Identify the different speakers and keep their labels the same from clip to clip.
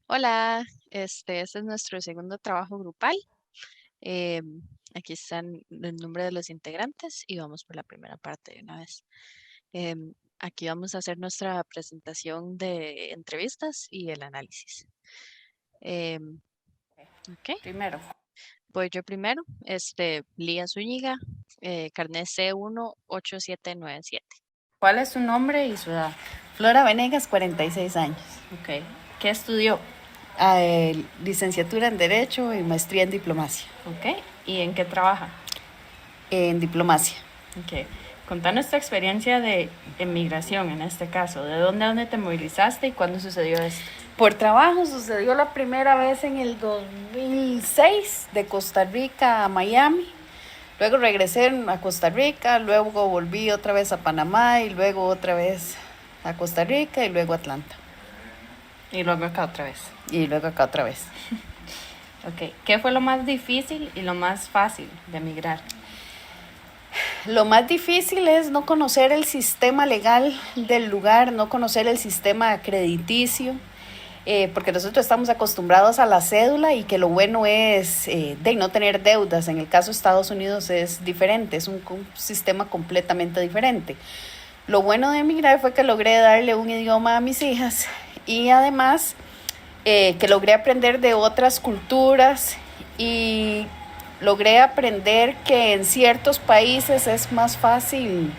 Speaker 1: Hola, este es nuestro segundo trabajo grupal. Aquí están el nombre de los integrantes y vamos por la primera parte de una vez. Aquí vamos a hacer nuestra presentación de entrevistas y el análisis. Em, ok,
Speaker 2: Primero,
Speaker 1: voy yo primero. Lía Zúñiga, carnet C18797.
Speaker 2: ¿cuál es su nombre y su edad?
Speaker 3: Flora Venegas, 46 años.
Speaker 2: Ok. ¿Qué estudió?
Speaker 3: Licenciatura en Derecho y maestría en Diplomacia.
Speaker 2: Ok. ¿Y en qué trabaja?
Speaker 3: En Diplomacia.
Speaker 2: Ok. Contanos tu experiencia de emigración en este caso. ¿De dónde a dónde te movilizaste y cuándo sucedió esto?
Speaker 3: Por trabajo sucedió la primera vez en el 2006 de Costa Rica a Miami. Luego regresé a Costa Rica, luego volví otra vez a Panamá y luego otra vez a Costa Rica y luego a Atlanta.
Speaker 2: Y luego acá otra vez.
Speaker 3: Y luego acá otra vez.
Speaker 2: Ok. ¿Qué fue lo más difícil y lo más fácil de emigrar?
Speaker 3: Lo más difícil es no conocer el sistema legal del lugar, no conocer el sistema crediticio, porque nosotros estamos acostumbrados a la cédula y que lo bueno es de no tener deudas. En el caso de Estados Unidos es diferente, es un sistema completamente diferente. Lo bueno de emigrar fue que logré darle un idioma a mis hijas y además que logré aprender de otras culturas y logré aprender que en ciertos países es más fácil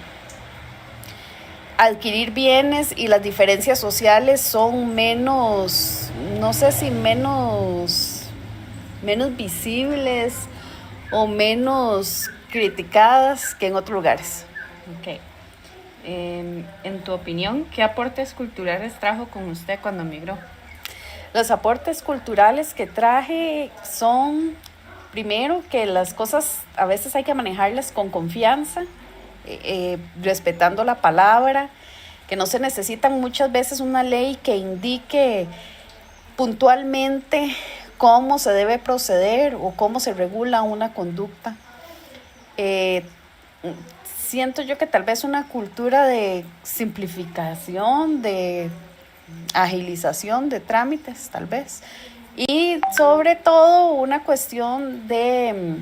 Speaker 3: adquirir bienes y las diferencias sociales son menos, no sé si menos visibles o menos criticadas que en otros lugares.
Speaker 2: Ok. En tu opinión, ¿qué aportes culturales trajo con usted cuando emigró?
Speaker 3: Los aportes culturales que traje son, primero, que las cosas a veces hay que manejarlas con confianza, respetando la palabra, que no se necesitan muchas veces una ley que indique puntualmente cómo se debe proceder o cómo se regula una conducta. Eh, Siento yo que tal vez una cultura de simplificación, de agilización de trámites, tal vez. Y sobre todo una cuestión de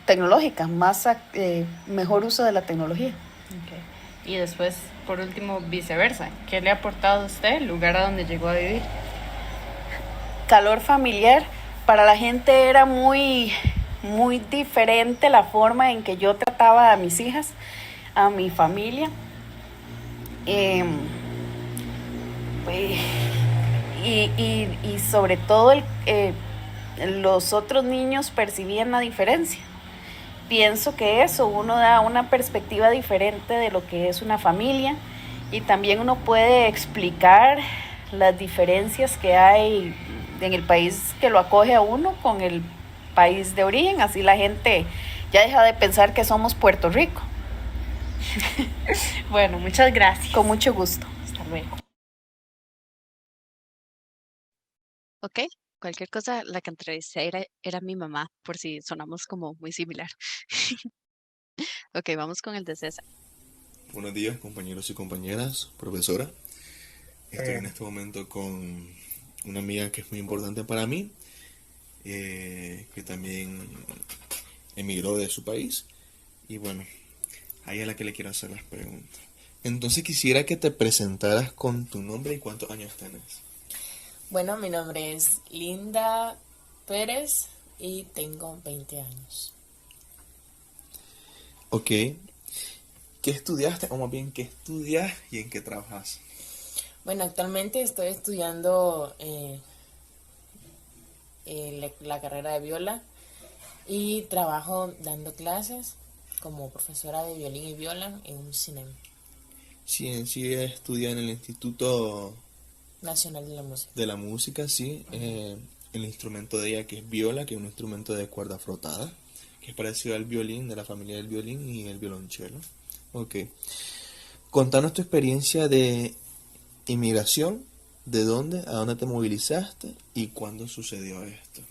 Speaker 3: tecnológica, mejor uso de la tecnología.
Speaker 2: Okay. Y después, por último, viceversa. ¿Qué le ha aportado a usted el lugar a donde llegó a vivir?
Speaker 3: Calor familiar, para la gente era muy diferente la forma en que yo trataba a mis hijas, a mi familia. Eh, y sobre todo los otros niños percibían la diferencia. Pienso que eso, uno da una perspectiva diferente de lo que es una familia y también uno puede explicar las diferencias que hay en el país que lo acoge a uno con el país de origen, así la gente ya deja de pensar que somos Puerto Rico.
Speaker 2: Bueno, muchas gracias.
Speaker 3: Con mucho gusto.
Speaker 2: Hasta luego.
Speaker 1: Ok, cualquier cosa, la que entrevisté era mi mamá, por si sonamos como muy similar. Ok, vamos con el de César.
Speaker 4: Buenos días, compañeros y compañeras, profesora. Estoy en este momento con una amiga que es muy importante para mí, que también emigró de su país. Y bueno, a ella es la que le quiero hacer las preguntas. Entonces quisiera que te presentaras con tu nombre y cuántos años tenés.
Speaker 5: Bueno, mi nombre es Linda Pérez y tengo 20 años.
Speaker 4: Ok, ¿qué estudiaste? O más bien, ¿qué estudias y en qué trabajas?
Speaker 5: Bueno, actualmente estoy estudiando la carrera de viola y trabajo dando clases como profesora de violín y viola en un cine
Speaker 4: Sí, en sí estudia en el Instituto
Speaker 5: nacional de la música.
Speaker 4: de la Música, sí. El instrumento de ella que es viola, que es un instrumento de cuerda frotada, que es parecido al violín, de la familia del violín y el violonchelo. Ok. Contanos tu experiencia de inmigración, de dónde, a dónde te movilizaste y cuándo sucedió esto.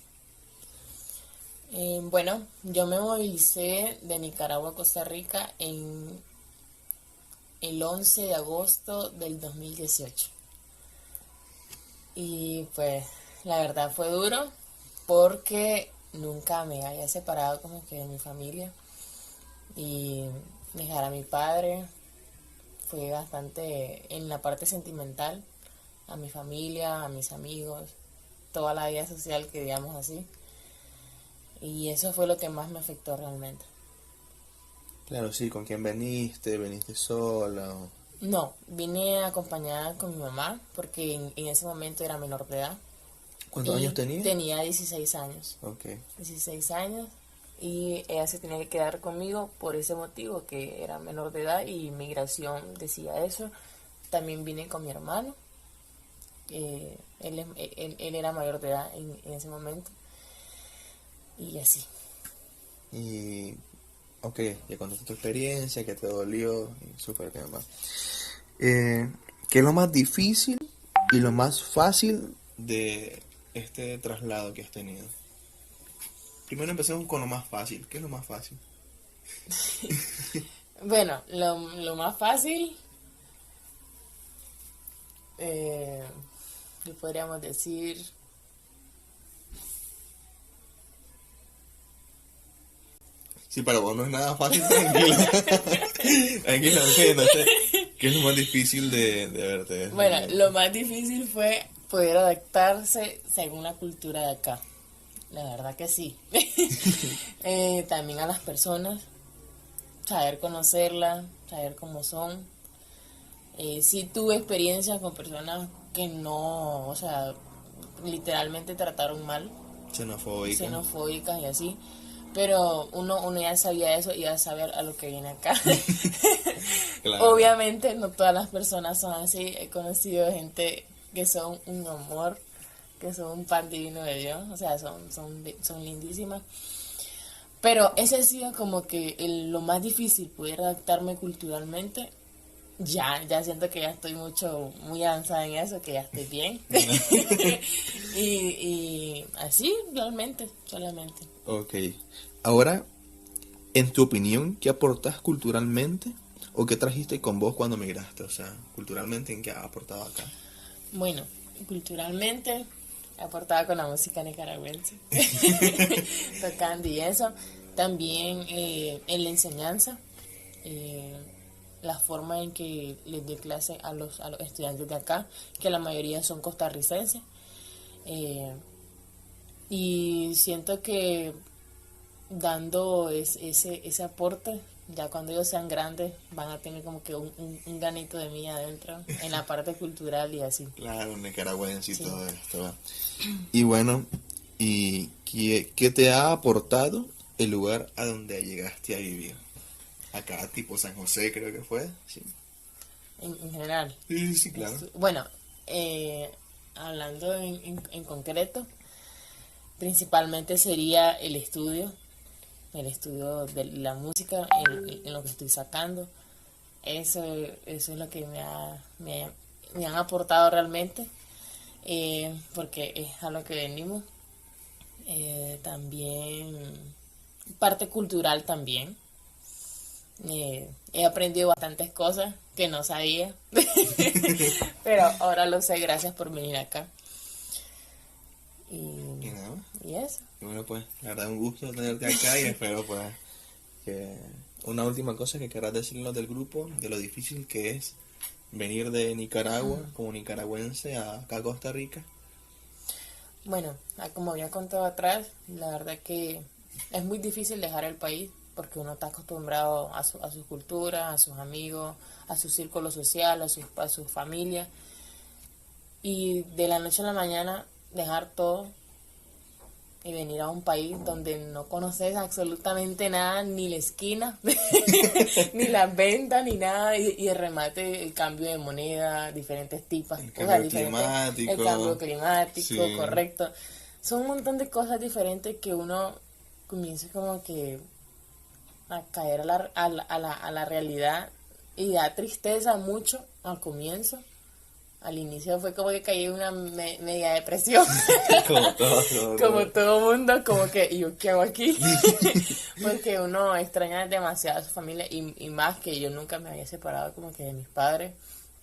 Speaker 5: Bueno, yo me movilicé de Nicaragua a Costa Rica en el 11 de agosto del 2018. Y pues la verdad fue duro porque nunca me había separado como que de mi familia. Y dejar a mi padre fue bastante en la parte sentimental, a mi familia, a mis amigos, toda la vida social que digamos así. Y eso fue lo que más me afectó realmente.
Speaker 4: Claro, sí, ¿con quién veniste? ¿Veniste sola?
Speaker 5: No, vine acompañada con mi mamá porque en ese momento era menor de edad.
Speaker 4: ¿Cuántos años tenías?
Speaker 5: Tenía 16 años.
Speaker 4: Ok.
Speaker 5: 16 años y ella se tenía que quedar conmigo por ese motivo, que era menor de edad y migración decía eso. También vine con mi hermano. Él era mayor de edad en ese momento. Y así.
Speaker 4: Y, ok, ya contaste tu experiencia, que te dolió, y súper bien, va. ¿Qué es lo más difícil y lo más fácil de este traslado que has tenido? Primero empecemos con lo más fácil. ¿Qué es lo más fácil?
Speaker 5: Bueno, lo más fácil, le podríamos decir,
Speaker 4: Si para vos no es nada fácil, tranquila. Tranquila, ok, no sé. ¿Qué es lo más difícil de verte?
Speaker 5: bueno, lo más difícil fue poder adaptarse según la cultura de acá. La verdad que sí. También a las personas, saber conocerlas, saber cómo son. Sí tuve experiencias con personas que no, o sea, literalmente trataron mal,
Speaker 4: Xenofóbica.
Speaker 5: xenofóbicas y así. Pero uno ya sabía eso y ya sabe a lo que viene acá.
Speaker 4: Claro.
Speaker 5: Obviamente no todas las personas son así. He conocido gente que son un amor, que son un pan divino de Dios. O sea, son lindísimas. Pero ese ha sido como que lo más difícil, poder adaptarme culturalmente. Ya siento que ya estoy muy avanzada en eso, que ya estoy bien. y así, realmente, solamente.
Speaker 4: Ok. Ahora, en tu opinión, ¿qué aportas culturalmente o qué trajiste con vos cuando migraste? O sea, culturalmente, ¿en qué has aportado acá?
Speaker 5: Bueno, culturalmente aportaba con la música nicaragüense, tocando y eso. También en la enseñanza, la forma en que les doy clase a los estudiantes de acá, que la mayoría son costarricenses. Y siento que dando ese aporte, ya cuando ellos sean grandes, van a tener como que un ganito de mí adentro, en la parte cultural y así.
Speaker 4: Claro, nicaragüense y
Speaker 5: Sí.
Speaker 4: todo esto. ¿Va? Y bueno, ¿y qué te ha aportado el lugar a donde llegaste a vivir? Acá, tipo San José, creo que fue. Sí,
Speaker 5: En general.
Speaker 4: sí, sí, claro.
Speaker 5: Bueno, hablando en concreto, principalmente sería el estudio de la música en lo que estoy sacando. Eso es lo que me han aportado realmente, porque es a lo que venimos. También parte cultural también. He aprendido bastantes cosas que no sabía, pero ahora lo sé gracias por venir acá.
Speaker 4: Y nada más.
Speaker 5: Y eso.
Speaker 4: Y bueno, pues, la verdad, un gusto tenerte acá y espero, pues, que una última cosa que querrás decirnos del grupo, de lo difícil que es venir de Nicaragua como nicaragüense a acá a Costa Rica.
Speaker 5: Bueno, como había contado atrás, la verdad que es muy difícil dejar el país porque uno está acostumbrado a su cultura, a sus amigos, a su círculo social, a su familia. Y de la noche a la mañana dejar todo y venir a un país donde no conoces absolutamente nada, ni la esquina, ni las ventas, ni nada, y el remate, el cambio de moneda, diferentes tipos,
Speaker 4: El cambio climático.
Speaker 5: el cambio climático,
Speaker 4: Sí.
Speaker 5: correcto. Son un montón de cosas diferentes que uno comienza como que a caer a la realidad y da tristeza mucho al comienzo. Al inicio fue como que caí en una media depresión.
Speaker 4: Como todo.
Speaker 5: Como todo mundo, como que, ¿y yo qué hago aquí? Porque uno extraña demasiado a su familia y más que yo nunca me había separado como que de mis padres.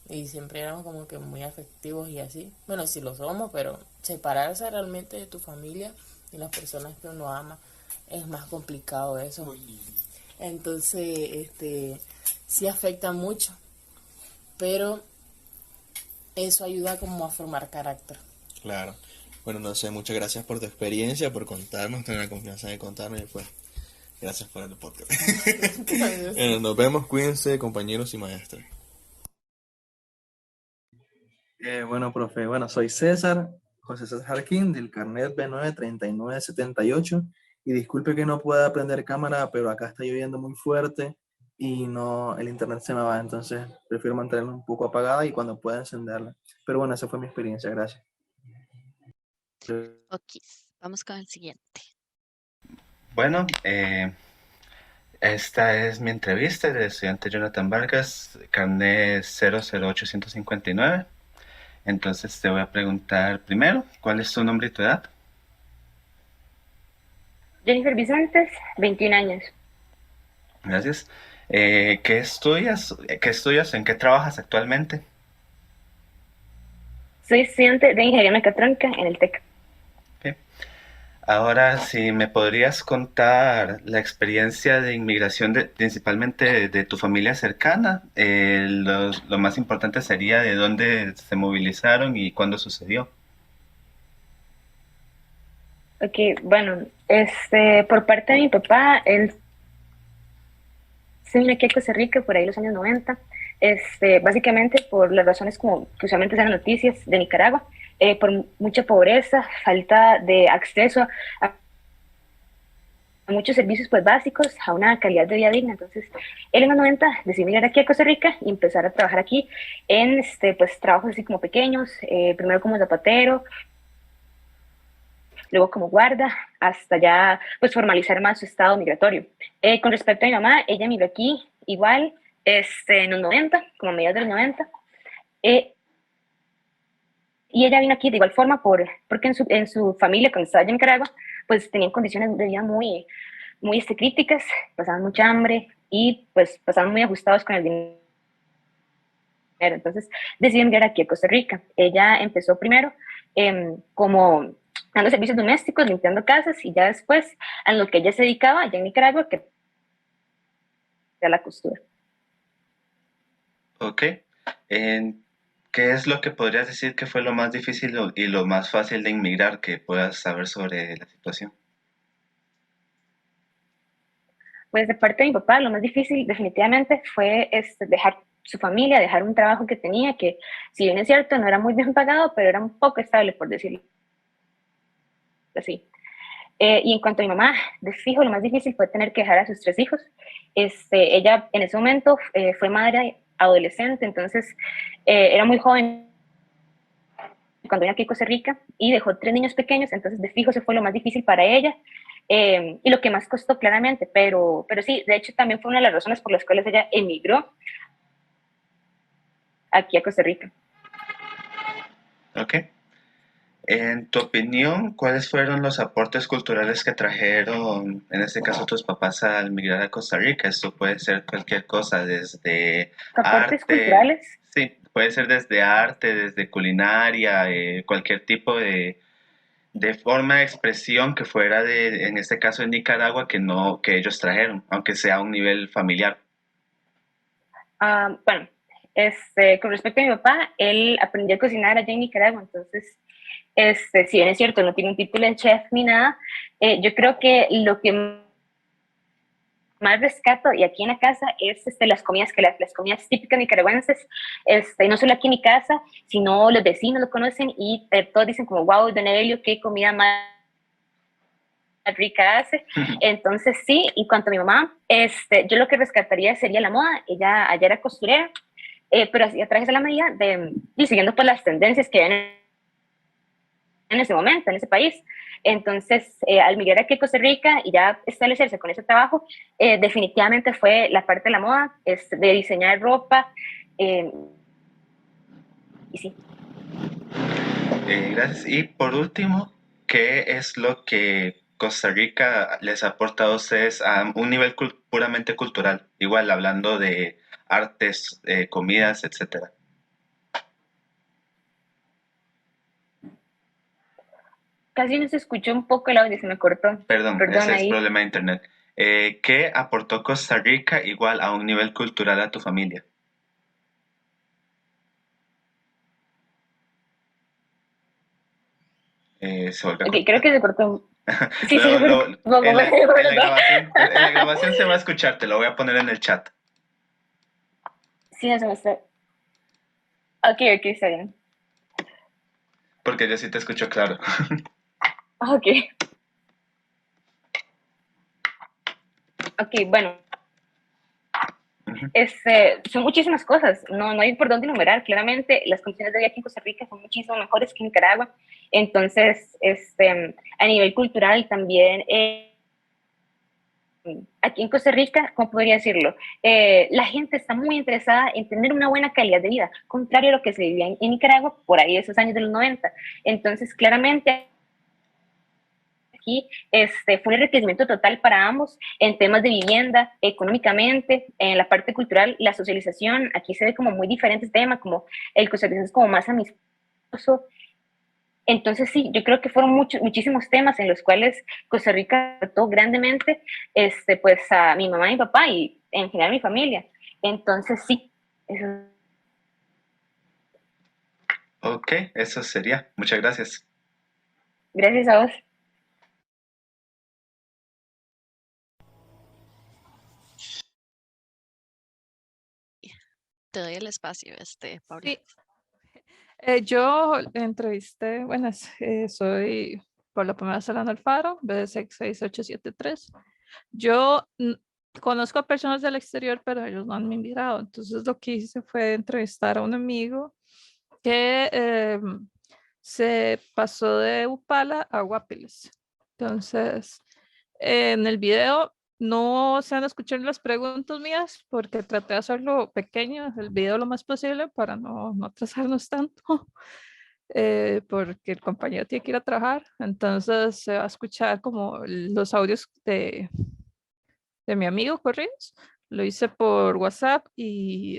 Speaker 5: y siempre éramos como que muy afectivos y así. Bueno, sí lo somos, pero separarse realmente de tu familia y las personas que uno ama es más complicado eso. Entonces, sí afecta mucho, pero eso ayuda como a formar carácter.
Speaker 4: Claro. Bueno, no sé, muchas gracias por tu experiencia, por contarnos, tener la confianza de contarnos y pues gracias por el podcast. Bueno, nos vemos, cuídense, compañeros y maestros.
Speaker 6: Bueno, profe, bueno, soy César, José César Jarquín, del carnet B93978, y disculpe que no pueda prender cámara, pero acá está lloviendo muy fuerte y no, el internet se me va, entonces prefiero mantenerla un poco apagada y cuando pueda encenderla. Pero bueno, esa fue mi experiencia, gracias.
Speaker 1: Ok, vamos con el siguiente.
Speaker 7: Bueno, esta es mi entrevista del estudiante Jonathan Vargas, carnet 008159. Entonces te voy a preguntar primero, ¿cuál es tu nombre y tu edad?
Speaker 8: Jennifer Vicentes, 21 años.
Speaker 7: Gracias. ¿Qué estudias? ¿Qué estudias? ¿En qué trabajas actualmente?
Speaker 8: Soy estudiante de Ingeniería Mecatrónica en el TEC.
Speaker 7: Ok. Ahora, si me podrías contar la experiencia de inmigración principalmente de tu familia cercana, lo más importante sería de dónde se movilizaron y cuándo sucedió.
Speaker 8: Ok, bueno, por parte de mi papá, él se vino aquí a Costa Rica por ahí los años 90, básicamente por las razones como que usualmente se dan noticias de Nicaragua, por mucha pobreza, falta de acceso a muchos servicios pues básicos, a una calidad de vida digna. Entonces, él en los 90 decidió llegar aquí a Costa Rica y empezar a trabajar aquí en pues trabajos así como pequeños, primero como zapatero, luego como guarda, hasta ya pues formalizar más su estado migratorio. Con respecto a mi mamá, ella migró aquí igual en los 90, como a mediados de los 90, y ella vino aquí de igual forma porque en su familia, cuando estaba allá en Nicaragua, pues tenían condiciones de vida muy críticas, pasaban mucha hambre y pues pasaban muy ajustados con el dinero. Entonces decidí enviar aquí a Costa Rica. Ella empezó primero como dando servicios domésticos, limpiando casas, y ya después a lo que ella se dedicaba allá en Nicaragua, que era la costura.
Speaker 7: Ok. ¿Qué es lo que podrías decir que fue lo más difícil y lo más fácil de inmigrar que puedas saber sobre la situación?
Speaker 8: Pues de parte de mi papá, lo más difícil definitivamente fue dejar su familia, dejar un trabajo que tenía, que si bien es cierto, no era muy bien pagado, pero era un poco estable, por decirlo así. Y en cuanto a mi mamá, de fijo, lo más difícil fue tener que dejar a sus 3 hijos. Ella en ese momento fue madre adolescente, entonces era muy joven cuando vino aquí a Costa Rica y dejó 3 niños pequeños, entonces de fijo eso fue lo más difícil para ella y lo que más costó claramente, pero sí, de hecho también fue una de las razones por las cuales ella emigró aquí a Costa Rica.
Speaker 7: Ok. En tu opinión, ¿cuáles fueron los aportes culturales que trajeron, en este caso, tus papás al migrar a Costa Rica? Esto puede ser cualquier cosa, desde
Speaker 8: Aportes
Speaker 7: arte,
Speaker 8: culturales.
Speaker 7: sí, puede ser desde arte, desde culinaria, cualquier tipo de forma de expresión que fuera en este caso en Nicaragua, que ellos trajeron, aunque sea a un nivel familiar.
Speaker 8: Bueno, con respecto a mi papá, él aprendió a cocinar allá en Nicaragua, entonces, si bien es cierto, no tiene un título de chef ni nada, yo creo que lo que más rescato y aquí en la casa es las comidas las comidas típicas nicaragüenses, no solo aquí en mi casa, sino los vecinos lo conocen y todos dicen como, wow, don Evelio, qué comida más rica hace. Entonces sí, y cuanto a mi mamá, yo lo que rescataría sería la moda. Ella ayer era costurera, pero hacía trajes a la medida y siguiendo pues las tendencias que ven en ese momento, en ese país. Entonces, al migrar aquí a Costa Rica y ya establecerse con ese trabajo, definitivamente fue la parte de la moda, de diseñar ropa, y sí.
Speaker 7: Gracias. Y por último, ¿qué es lo que Costa Rica les ha aportado a ustedes a un nivel puramente cultural? Igual hablando de artes, comidas, etcétera.
Speaker 8: Casi no se escuchó un poco el audio, se me cortó.
Speaker 7: Perdón,
Speaker 8: Perdón
Speaker 7: ese es
Speaker 8: ahí.
Speaker 7: problema de internet. ¿Qué aportó Costa Rica igual a un nivel cultural a tu familia? Se vuelve a
Speaker 8: Ok, creo
Speaker 7: cortar.
Speaker 8: que se cortó. Sí, se cortó un poco,
Speaker 7: En
Speaker 8: ¿verdad?
Speaker 7: la grabación se va a escuchar, te lo voy a poner en el chat,
Speaker 8: Sí, no se me está. Ok, está bien.
Speaker 7: porque yo sí te escucho claro.
Speaker 8: Ok. Ok, bueno.
Speaker 7: Ujú.
Speaker 8: Son muchísimas cosas, no hay por dónde enumerar. Claramente, las condiciones de vida aquí en Costa Rica son muchísimo mejores que en Nicaragua. Entonces, a nivel cultural también, aquí en Costa Rica, ¿cómo podría decirlo? La gente está muy interesada en tener una buena calidad de vida, contrario a lo que se vivía en Nicaragua por ahí de esos años de los 90. Entonces, claramente, aquí fue un enriquecimiento total para ambos en temas de vivienda, económicamente, en la parte cultural, la socialización. Aquí se ve como muy diferentes temas, como el costarricense es como más amistoso. Entonces sí, yo creo que fueron muchísimos temas en los cuales Costa Rica trató grandemente pues a mi mamá y mi papá y en general a mi familia. Entonces sí, eso.
Speaker 7: Ok, eso sería. Muchas gracias.
Speaker 8: Gracias a vos.
Speaker 1: Te doy el espacio, Paula.
Speaker 9: Sí, yo entrevisté, bueno, soy por la primera Solano Alfaro, BDC 6873. Yo conozco a personas del exterior, pero ellos no han migrado. Entonces lo que hice fue entrevistar a un amigo que se pasó de Upala a Guapiles. Entonces, en el video no se van a escuchar las preguntas mías porque traté de hacerlo pequeño, el video lo más posible para no atrasarnos tanto, porque el compañero tiene que ir a trabajar. Entonces se va a escuchar como los audios de mi amigo Correos. Lo hice por WhatsApp y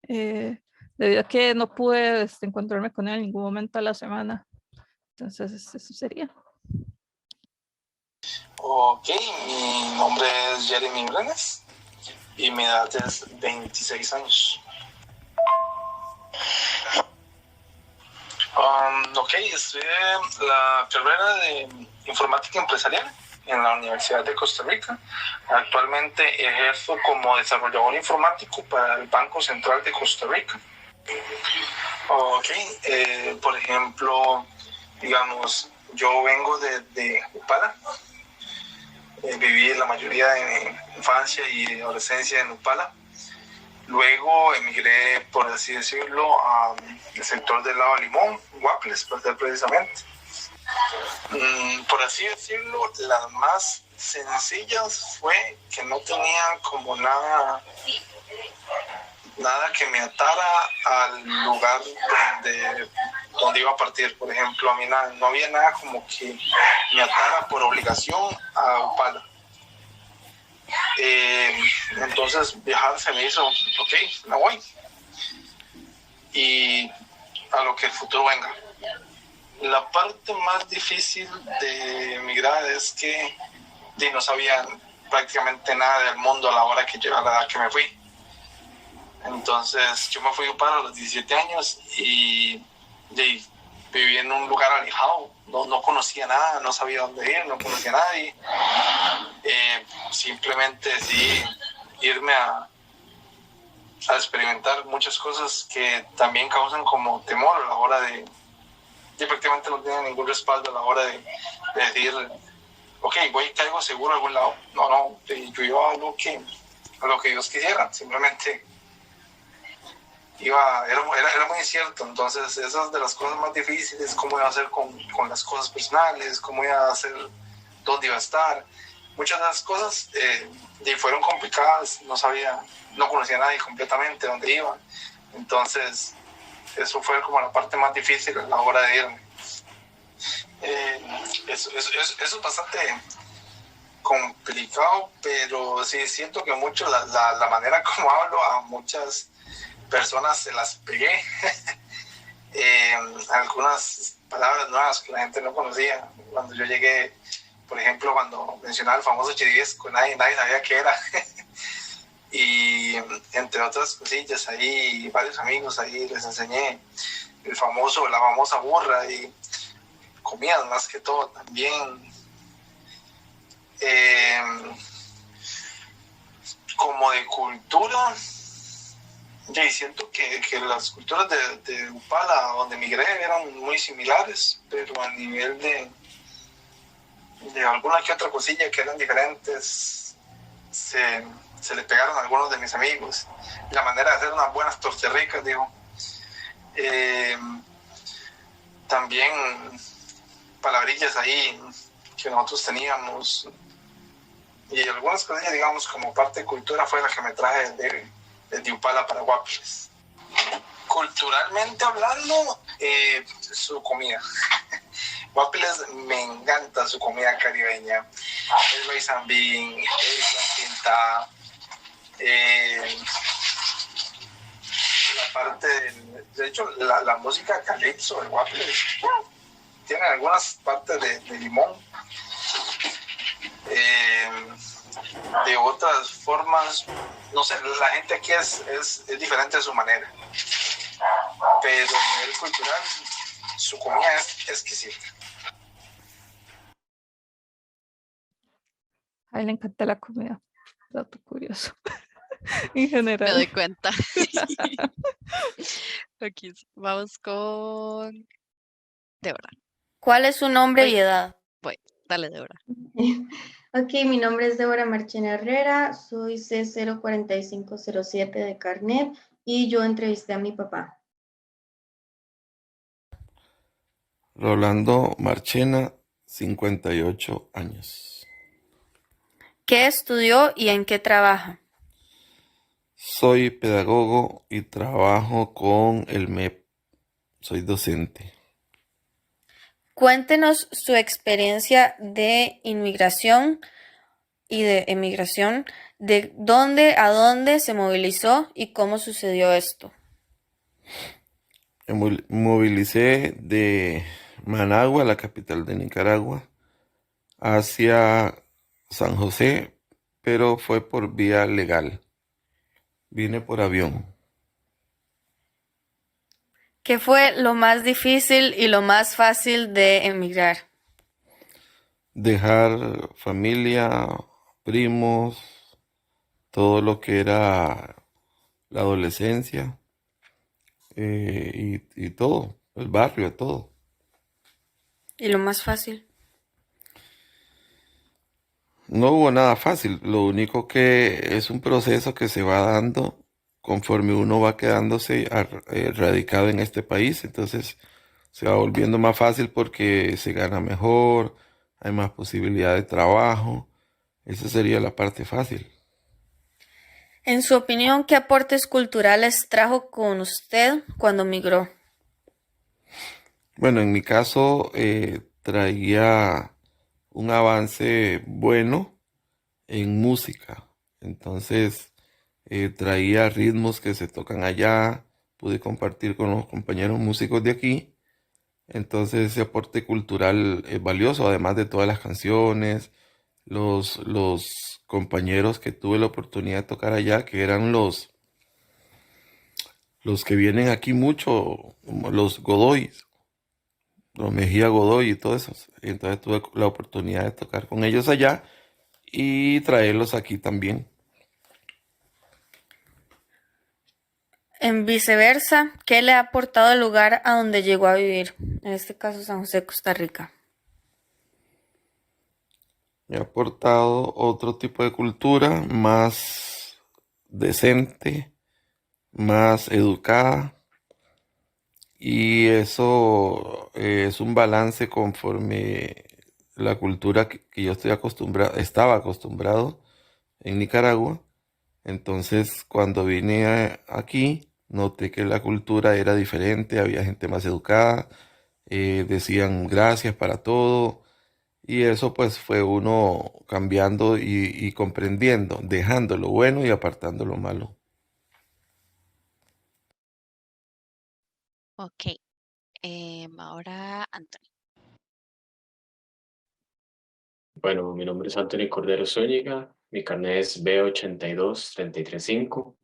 Speaker 9: debido a que no pude encontrarme con él en ningún momento a la semana. Entonces, eso sería.
Speaker 10: Ok, mi nombre es Jeremy Brenes y mi edad es 26 años. Ok, estudié la carrera de informática empresarial en la Universidad de Costa Rica. Actualmente ejerzo como desarrollador informático para el Banco Central de Costa Rica. Ok, por ejemplo, digamos, yo vengo de Upala. Viví la mayoría de mi infancia y adolescencia en Upala. Luego emigré, por así decirlo, al sector del lado de Limón, Guapiles, para ser precisamente. Por así decirlo, las más sencillas fue que no tenía como nada que me atara al lugar donde iba a partir. Por ejemplo, a mí no había nada como que me atara por obligación a Upala. Entonces viajar se me hizo, ok, me voy. Y a lo que el futuro venga. La parte más difícil de emigrar es que no sabía prácticamente nada del mundo a la hora que yo, a la edad que me fui. Entonces yo me fui a Upala a los 17 años y viví en un lugar alejado, no conocía nada, no sabía dónde ir, no conocía a nadie. Simplemente decidí irme a experimentar muchas cosas que también causan como temor a la hora de... Yo prácticamente no tenía ningún respaldo a la hora de decir, ok, caigo seguro a algún lado. No, yo iba a lo que Dios quisiera, simplemente era muy incierto. Entonces esas de las cosas más difíciles, cómo iba a hacer con las cosas personales, cómo iba a hacer, dónde iba a estar. Muchas de las cosas fueron complicadas, no conocía a nadie completamente dónde iba. Entonces eso fue como la parte más difícil a la hora de irme. Eso es bastante complicado, pero sí siento que mucho la manera como hablo a muchas personas se las pegué. Algunas palabras nuevas que la gente no conocía. Cuando yo llegué, por ejemplo, cuando mencionaba el famoso chiriesco, nadie sabía qué era. Y entre otras cosillas, ahí varios amigos ahí les enseñé la famosa burra y comidas más que todo también. Como de cultura, y siento que las culturas de Upala, donde migré, eran muy similares, pero a nivel de alguna que otra cosilla que eran diferentes, se le pegaron a algunos de mis amigos. La manera de hacer unas buenas torterricas, digo. También palabrillas ahí que nosotros teníamos. Y algunas cosas, digamos, como parte de cultura fue la que me traje de Upala para Guapiles. Culturalmente hablando, su comida. Guapiles me encanta su comida caribeña. El rice and bean, el plantinta, la parte de hecho, la música calipso de Guapiles tiene algunas partes de limón. De otras formas, no sé, la gente aquí es diferente a su manera, pero a nivel cultural su comida es exquisita.
Speaker 9: A él le encanta la comida. Dato curioso. En
Speaker 1: Me
Speaker 9: general.
Speaker 1: doy cuenta. Aquí vamos con Débora.
Speaker 11: ¿Cuál es su nombre
Speaker 1: Voy,
Speaker 11: y edad?
Speaker 1: dale, Débora.
Speaker 12: Ok, mi nombre es Débora Marchena Herrera, soy C04507 de Carnet y yo entrevisté a mi papá.
Speaker 13: Rolando Marchena, 58 años.
Speaker 11: ¿Qué estudió y en qué trabaja?
Speaker 13: Soy pedagogo y trabajo con el MEP. Soy docente.
Speaker 11: Cuéntenos su experiencia de inmigración y de emigración, de dónde a dónde se movilizó y cómo sucedió esto.
Speaker 13: Me movilicé de Managua, la capital de Nicaragua, hacia San José, pero fue por vía legal. Vine por avión.
Speaker 11: ¿Qué fue lo más difícil y lo más fácil de emigrar?
Speaker 13: Dejar familia, primos, todo lo que era la adolescencia y todo, el barrio, todo.
Speaker 11: ¿Y lo más fácil?
Speaker 13: No hubo nada fácil, lo único que es un proceso que se va dando conforme uno va quedándose radicado en este país, entonces se va volviendo más fácil porque se gana mejor, hay más posibilidad de trabajo, esa sería la parte fácil.
Speaker 11: En su opinión, ¿qué aportes culturales trajo con usted cuando migró?
Speaker 13: Bueno, en mi caso traía un avance bueno en música, entonces traía ritmos que se tocan allá, pude compartir con los compañeros músicos de aquí, entonces ese aporte cultural es valioso, además de todas las canciones, los compañeros que tuve la oportunidad de tocar allá, que eran los que vienen aquí mucho, como los Godoys, los Mejía Godoy y todos esos. Entonces tuve la oportunidad de tocar con ellos allá y traerlos aquí también.
Speaker 11: En viceversa, ¿qué le ha aportado el lugar a donde llegó a vivir? En este caso, San José, Costa Rica.
Speaker 13: Me ha aportado otro tipo de cultura más decente, más educada. Y eso es un balance conforme la cultura que yo estaba acostumbrado en Nicaragua. Entonces, cuando vine aquí, noté que la cultura era diferente, había gente más educada, decían gracias para todo. Y eso pues fue uno cambiando y comprendiendo, dejando lo bueno y apartando lo malo.
Speaker 1: Ok. Ahora, Anthony.
Speaker 14: Bueno, mi nombre es Anthony Cordero Zúñiga, mi carnet es B82335.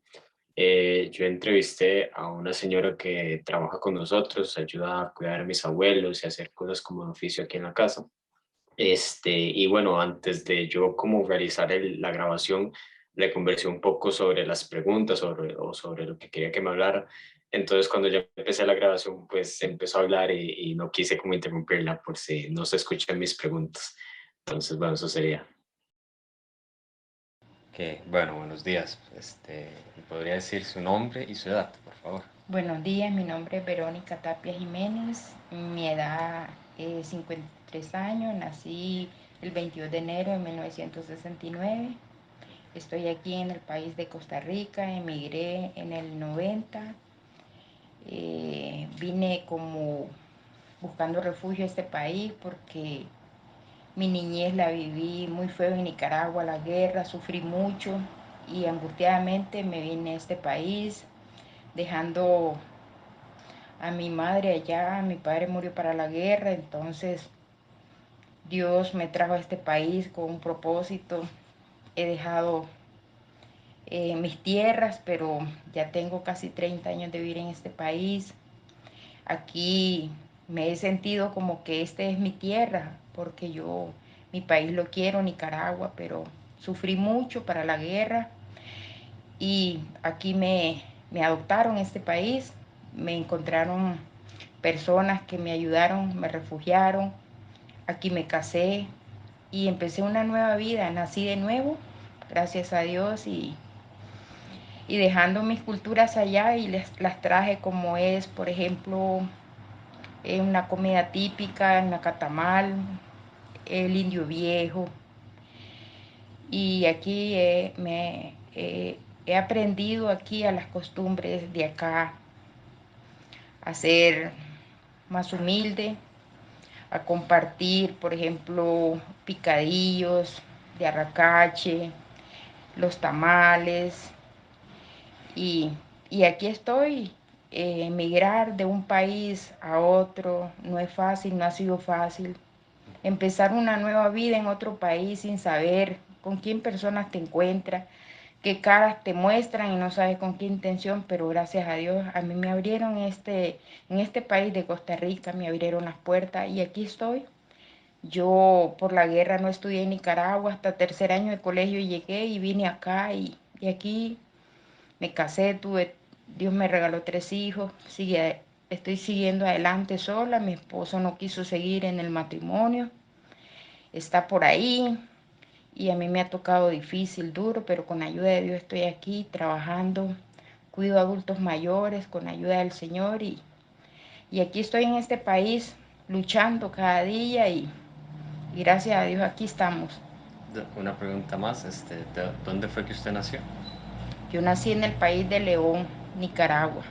Speaker 14: Yo entrevisté a una señora que trabaja con nosotros, ayuda a cuidar a mis abuelos y hacer cosas como de oficio aquí en la casa. Y bueno, antes de yo como realizar la grabación, le conversé un poco sobre las preguntas o sobre lo que quería que me hablara. Entonces, cuando ya empecé la grabación, pues empezó a hablar y no quise como interrumpirla por si no se escuchan mis preguntas. Entonces, bueno, eso sería.
Speaker 15: Que, bueno, buenos días. ¿Me podría decir su nombre y su edad, por favor?
Speaker 16: Buenos días, mi nombre es Verónica Tapia Jiménez, mi edad es 53 años, nací el 22 de enero de 1969, estoy aquí en el país de Costa Rica, emigré en el 90, vine como buscando refugio a este país porque mi niñez la viví muy feo en Nicaragua, la guerra, sufrí mucho y angustiadamente me vine a este país dejando a mi madre allá, mi padre murió para la guerra, entonces Dios me trajo a este país con un propósito. He dejado mis tierras, pero ya tengo casi 30 años de vivir en este país. Aquí me he sentido como que esta es mi tierra, porque yo, mi país lo quiero, Nicaragua, pero sufrí mucho para la guerra y aquí me adoptaron en este país, me encontraron personas que me ayudaron, me refugiaron, aquí me casé y empecé una nueva vida, nací de nuevo, gracias a Dios y dejando mis culturas allá y las traje como es, por ejemplo, una comida típica, el nacatamal, el indio viejo y aquí he aprendido aquí a las costumbres de acá, a ser más humilde, a compartir, por ejemplo, picadillos de arracache, los tamales. Y, y aquí estoy, emigrar de un país a otro no es fácil, no ha sido fácil. Empezar una nueva vida en otro país sin saber con quién personas te encuentras, qué caras te muestran y no sabes con qué intención, pero gracias a Dios a mí me abrieron en este país de Costa Rica, me abrieron las puertas y aquí estoy. Yo por la guerra no estudié en Nicaragua, hasta tercer año de colegio llegué y vine acá y aquí me casé, Dios me regaló 3 hijos, estoy siguiendo adelante sola, mi esposo no quiso seguir en el matrimonio, está por ahí y a mí me ha tocado difícil, duro, pero con ayuda de Dios estoy aquí trabajando, cuido a adultos mayores con ayuda del Señor y aquí estoy en este país luchando cada día y gracias a Dios aquí estamos.
Speaker 15: Una pregunta más, ¿dónde fue que usted nació?
Speaker 16: Yo nací en el país de León, Nicaragua.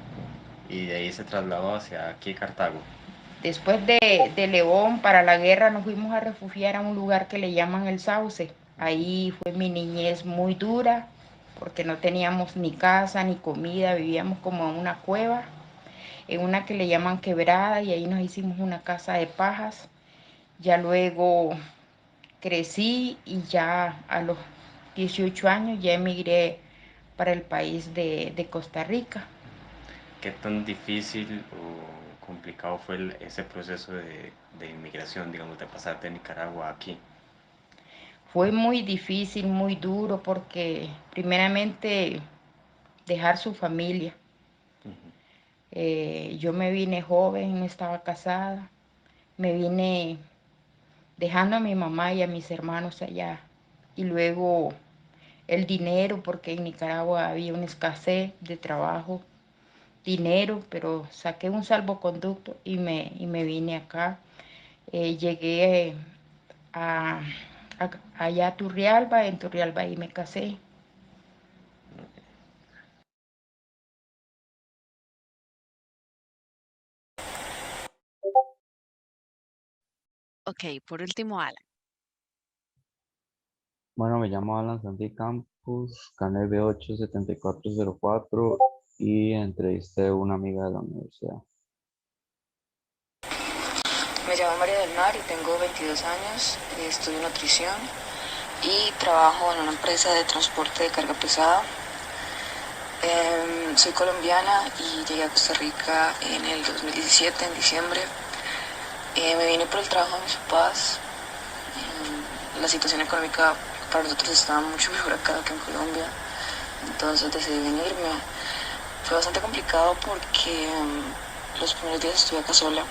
Speaker 15: Y de ahí se trasladó hacia aquí, Cartago.
Speaker 16: Después de León, para la guerra, nos fuimos a refugiar a un lugar que le llaman El Sauce. Ahí fue mi niñez muy dura, porque no teníamos ni casa ni comida, vivíamos como en una cueva, en una que le llaman Quebrada, y ahí nos hicimos una casa de pajas. Ya luego crecí y ya a los 18 años ya emigré para el país de Costa Rica.
Speaker 15: ¿Qué tan difícil o complicado fue ese proceso de inmigración, digamos, de pasar de Nicaragua a aquí?
Speaker 16: Fue muy difícil, muy duro, porque primeramente dejar su familia. Yo me vine joven, no estaba casada, me vine dejando a mi mamá y a mis hermanos allá. Y luego el dinero, porque en Nicaragua había una escasez de trabajo, dinero, pero saqué un salvoconducto y me vine acá. Llegué a, allá a Turrialba, en Turrialba y me casé.
Speaker 1: Ok, por último, Alan.
Speaker 17: Bueno, me llamo Alan Santi Campos, carnet B87404 y entrevisté a una amiga de la universidad.
Speaker 18: Me llamo María del Mar y tengo 22 años, estudio nutrición y trabajo en una empresa de transporte de carga pesada. Soy colombiana y llegué a Costa Rica en el 2017, en diciembre. Me vine por el trabajo de mis papás. La situación económica para nosotros estaba mucho mejor acá que en Colombia, entonces decidí venirme. Fue bastante complicado porque los primeros días estuve acá sola,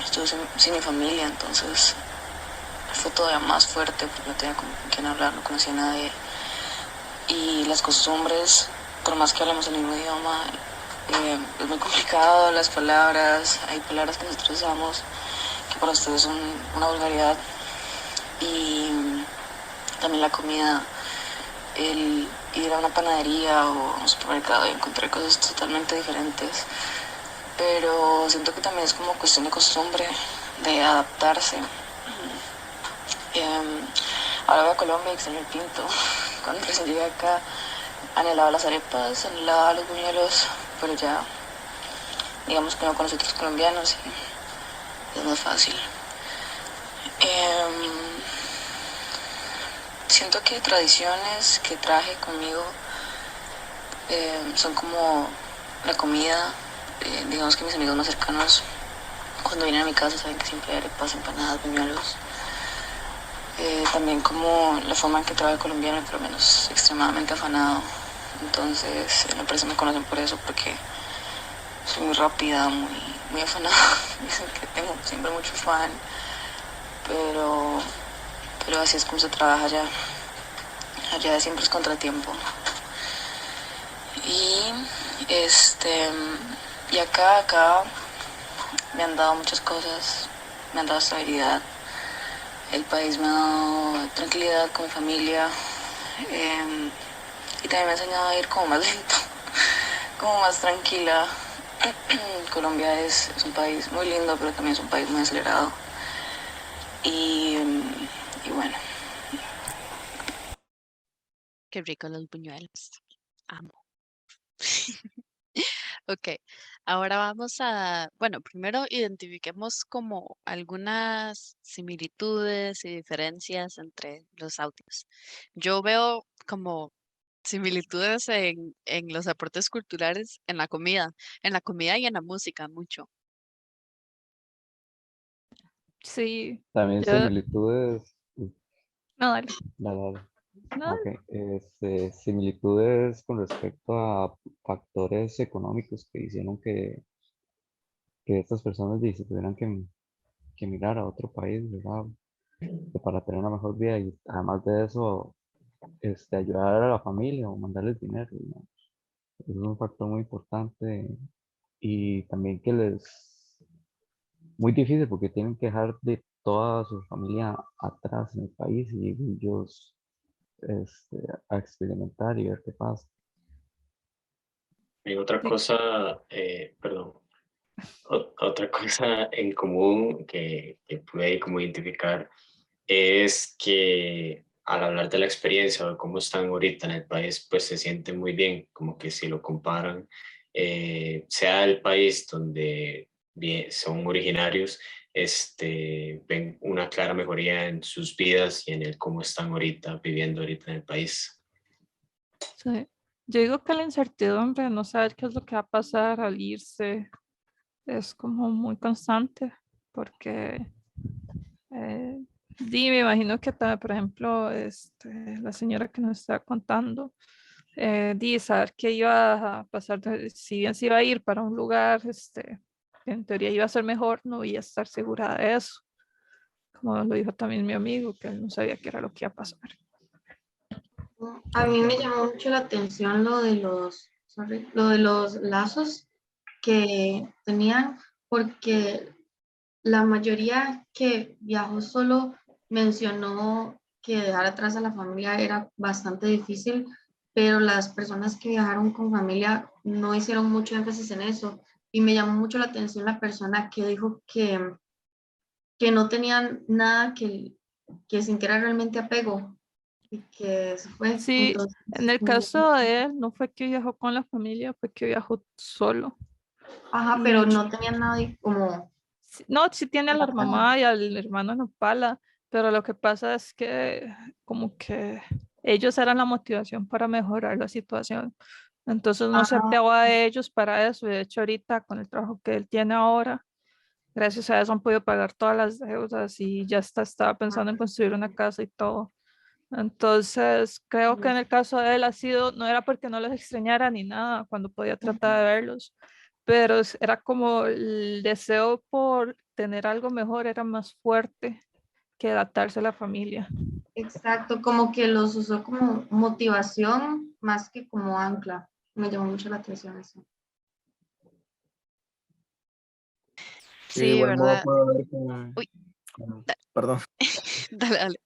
Speaker 18: estuve sin mi familia, entonces fue todavía más fuerte porque no tenía con quién hablar, no conocía a nadie. Y las costumbres, por más que hablamos el mismo idioma, es muy complicado, las palabras, hay palabras que nosotros usamos que para ustedes son una vulgaridad. Y también la comida, el ir a una panadería o a un supermercado y encontrar cosas totalmente diferentes, pero siento que también es como cuestión de costumbre, de adaptarse. Ahora voy a Colombia y extraño el pinto. Cuando recién llegué acá anhelaba las arepas, anhelaba los buñuelos, pero ya digamos que no conocí otros colombianos y es más fácil. Siento que tradiciones que traje conmigo son como la comida. Digamos que mis amigos más cercanos cuando vienen a mi casa saben que siempre hay arepas, empanadas, buñuelos. También como la forma en que trabajo el colombiano, por lo menos extremadamente afanado. Entonces en la empresa me conocen por eso, porque soy muy rápida, muy afanada. Dicen que tengo siempre mucho afán, pero así es como se trabaja allá. Allá siempre es contratiempo. Y acá me han dado muchas cosas, me han dado estabilidad. El país me ha dado tranquilidad con mi familia, y también me ha enseñado a ir como más lento, como más tranquila. Colombia es un país muy lindo, pero también es un país muy acelerado. Y bueno.
Speaker 1: Qué rico los buñuelos. Amo. Ok, ahora vamos a, bueno, primero identifiquemos como algunas similitudes y diferencias entre los audios. Yo veo como similitudes en los aportes culturales, en la comida y en la música mucho.
Speaker 9: Sí,
Speaker 17: También
Speaker 9: yo,
Speaker 17: similitudes.
Speaker 9: no, dale.
Speaker 17: Dale, dale.
Speaker 9: No,
Speaker 17: Ok, similitudes con respecto a factores económicos que hicieron que estas personas se tuvieran que emigrar a otro país, ¿verdad? Para tener una mejor vida y además de eso, ayudar a la familia o mandarles dinero, ¿no? Eso es un factor muy importante y también muy difícil porque tienen que dejar de toda su familia atrás en el país y ellos a experimentar y ver qué pasa.
Speaker 14: Hay otra
Speaker 9: sí,
Speaker 14: cosa, perdón, otra cosa en común que pude como identificar es que al hablar de la experiencia o de cómo están ahorita en el país, pues se siente muy bien, como que si lo comparan, sea el país donde son originarios, ven una clara mejoría en sus vidas y en el cómo están ahorita, viviendo ahorita en el país.
Speaker 9: sí. Yo digo que la incertidumbre, de no saber qué es lo que va a pasar al irse, es como muy constante, porque me imagino que, por ejemplo, la señora que nos está contando, saber que iba a pasar, si bien se iba a ir para un lugar, en teoría iba a ser mejor, no iba a estar segura de eso, como lo dijo también mi amigo, que él no sabía qué era lo que iba a pasar.
Speaker 12: A mí me llamó mucho la atención lo de los lazos que tenían, porque la mayoría que viajó solo mencionó que dejar atrás a la familia era bastante difícil, pero las personas que viajaron con familia no hicieron mucho énfasis en eso. Y me llamó mucho la atención la persona que dijo que no tenían nada que sintiera realmente apego y que se fue.
Speaker 9: Sí,
Speaker 12: Entonces,
Speaker 9: en el caso de él, no fue que viajó con la familia, fue que viajó solo.
Speaker 12: ajá,
Speaker 9: Y
Speaker 12: pero no tenían nadie como
Speaker 9: No, sí tiene a la
Speaker 12: Ah,
Speaker 9: mamá y al hermano en Opala, pero lo que pasa es que como que ellos eran la motivación para mejorar la situación. Entonces no se
Speaker 12: ah,
Speaker 9: apeó a ellos para eso. Y de hecho ahorita con el trabajo que él tiene ahora, gracias a eso han podido pagar todas las deudas y ya estaba pensando en construir una casa y todo. Entonces creo que en el caso de él ha sido, no era porque no los extrañara ni nada cuando podía tratar de verlos, pero era como el deseo por tener algo mejor era más fuerte que adaptarse a la familia.
Speaker 12: exacto, como que los usó como motivación más que como ancla. Me llamó mucho la atención eso.
Speaker 6: De
Speaker 1: Sí,
Speaker 6: igual modo
Speaker 1: ¿verdad?
Speaker 6: puedo ver
Speaker 1: Uy,
Speaker 6: perdón,
Speaker 1: dale, dale.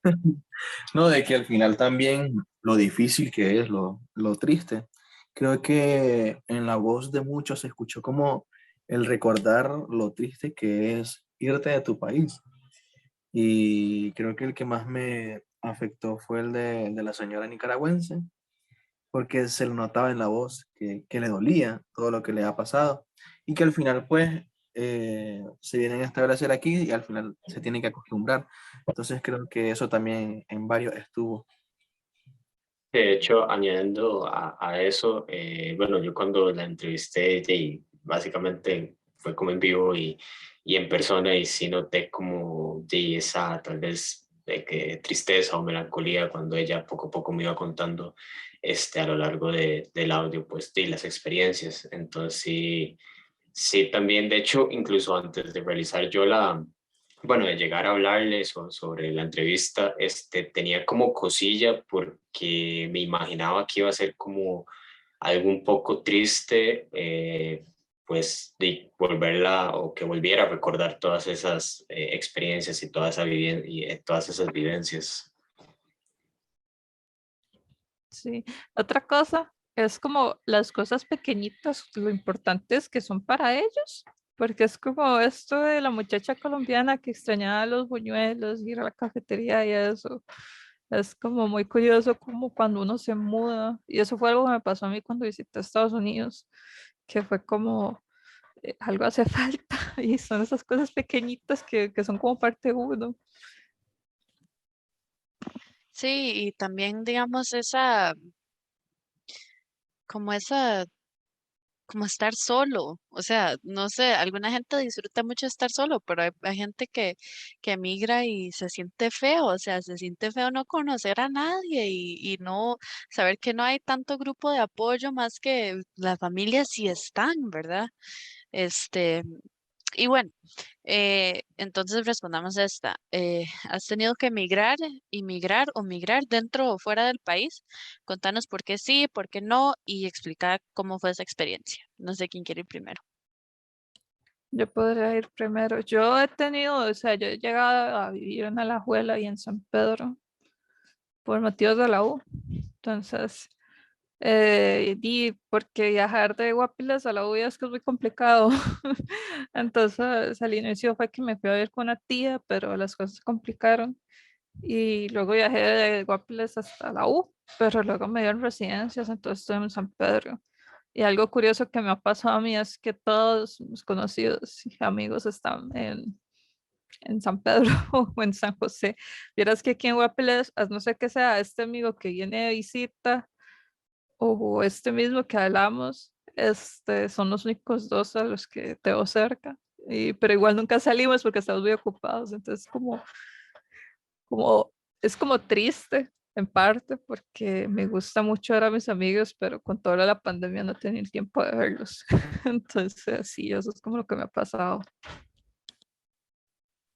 Speaker 6: no, de que al final también lo difícil que es, lo triste. Creo que en la voz de muchos se escuchó como el recordar lo triste que es irte de tu país. Y creo que el que más me afectó fue el de la señora nicaragüense, porque se le notaba en la voz que le dolía todo lo que le ha pasado y que al final pues se vienen a establecer aquí y al final se tienen que acostumbrar. Entonces creo que eso también en varios estuvo.
Speaker 14: De hecho, añadiendo a eso, bueno, yo cuando la entrevisté, y básicamente fue como en vivo y en persona y sí noté como de esa tal vez de que tristeza o melancolía cuando ella poco a poco me iba contando a lo largo del audio, pues, de las experiencias. Entonces sí, sí, también, de hecho, incluso antes de realizar yo bueno, de llegar a hablarles sobre la entrevista, tenía como cosilla porque me imaginaba que iba a ser como algo un poco triste, pues de volverla o que volviera a recordar todas esas experiencias y, todas esas vivencias.
Speaker 9: Sí, otra cosa es como las cosas pequeñitas, lo importantes que son para ellos, porque es como esto de la muchacha colombiana que extrañaba los buñuelos, ir a la cafetería y eso. Es como muy curioso como cuando uno se muda, y eso fue algo que me pasó a mí cuando visité Estados Unidos, que fue como algo hace falta y son esas cosas pequeñitas que son como parte de uno.
Speaker 1: Sí, y también, digamos, esa, como estar solo. O sea, no sé, alguna gente disfruta mucho estar solo, pero hay gente que emigra y se siente feo, o sea, se siente feo no conocer a nadie y no saber que no hay tanto grupo de apoyo más que la familia si están, ¿verdad? Este, y bueno, entonces respondamos esta. ¿Has tenido que emigrar o migrar dentro o fuera del país? Contanos por qué sí, por qué no y explica cómo fue esa experiencia. No sé quién quiere ir primero.
Speaker 9: Yo podría ir primero. Yo he tenido, o sea, yo he llegado a vivir en Alajuela y en San Pedro por motivos de la U. Entonces, y porque viajar de Guapiles a la U ya es que es muy complicado. Entonces, al inicio fue que me fui a ver con una tía, pero las cosas se complicaron. Y luego viajé de Guapiles hasta la U, pero luego me dieron residencias, entonces estoy en San Pedro. Y algo curioso que me ha pasado a mí es que todos mis conocidos y amigos están en San Pedro o en San José. Vieras que aquí en Guapiles, no sé qué sea, este amigo que viene de visita o este mismo que hablamos, son los únicos dos a los que tengo cerca. Pero igual nunca salimos porque estamos muy ocupados, entonces como, es como triste en parte porque me gusta mucho ver a mis amigos, pero con toda la pandemia no tenía el tiempo de verlos. Entonces, sí, eso es como lo que me ha pasado.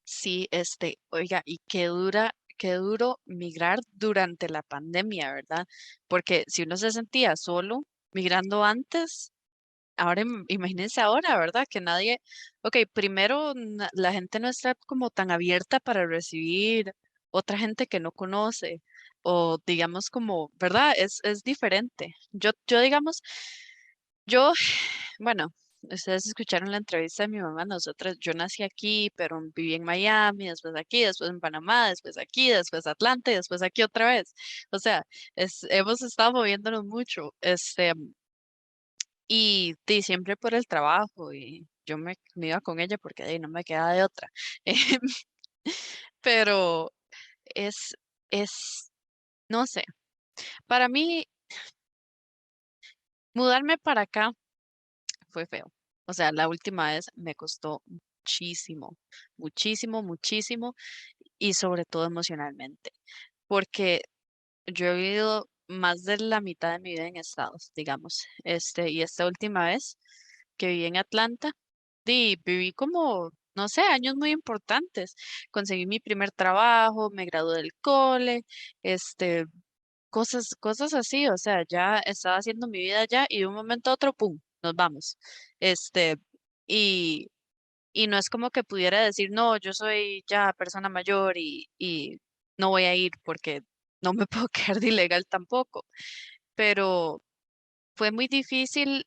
Speaker 1: Sí, oiga, y qué duro migrar durante la pandemia, ¿verdad? Porque si uno se sentía solo migrando antes, ahora imagínense ahora, ¿verdad? Que nadie, ok, primero la gente no está como tan abierta para recibir otra gente que no conoce o digamos como, ¿verdad? Es diferente. Yo digamos, yo, bueno, ustedes escucharon la entrevista de mi mamá, nosotros, yo nací aquí, pero viví en Miami, después aquí, después en Panamá, después aquí, después Atlanta y después aquí otra vez. O sea, hemos estado moviéndonos mucho, y siempre por el trabajo yo me iba con ella porque de ahí no me quedaba de otra. Pero es, es, no sé, para mí mudarme para acá fue feo. O sea, la última vez me costó muchísimo, muchísimo, muchísimo y sobre todo emocionalmente, porque yo he vivido más de la mitad de mi vida en Estados, digamos, y esta última vez que viví en Atlanta, viví como, no sé, años muy importantes. Conseguí mi primer trabajo, me gradué del cole, este, cosas así, o sea, ya estaba haciendo mi vida ya y de un momento a otro, ¡pum!, nos vamos. Este, y, y no es como que pudiera decir, no, yo soy ya persona mayor y no voy a ir porque no me puedo quedar de ilegal tampoco. Pero fue muy difícil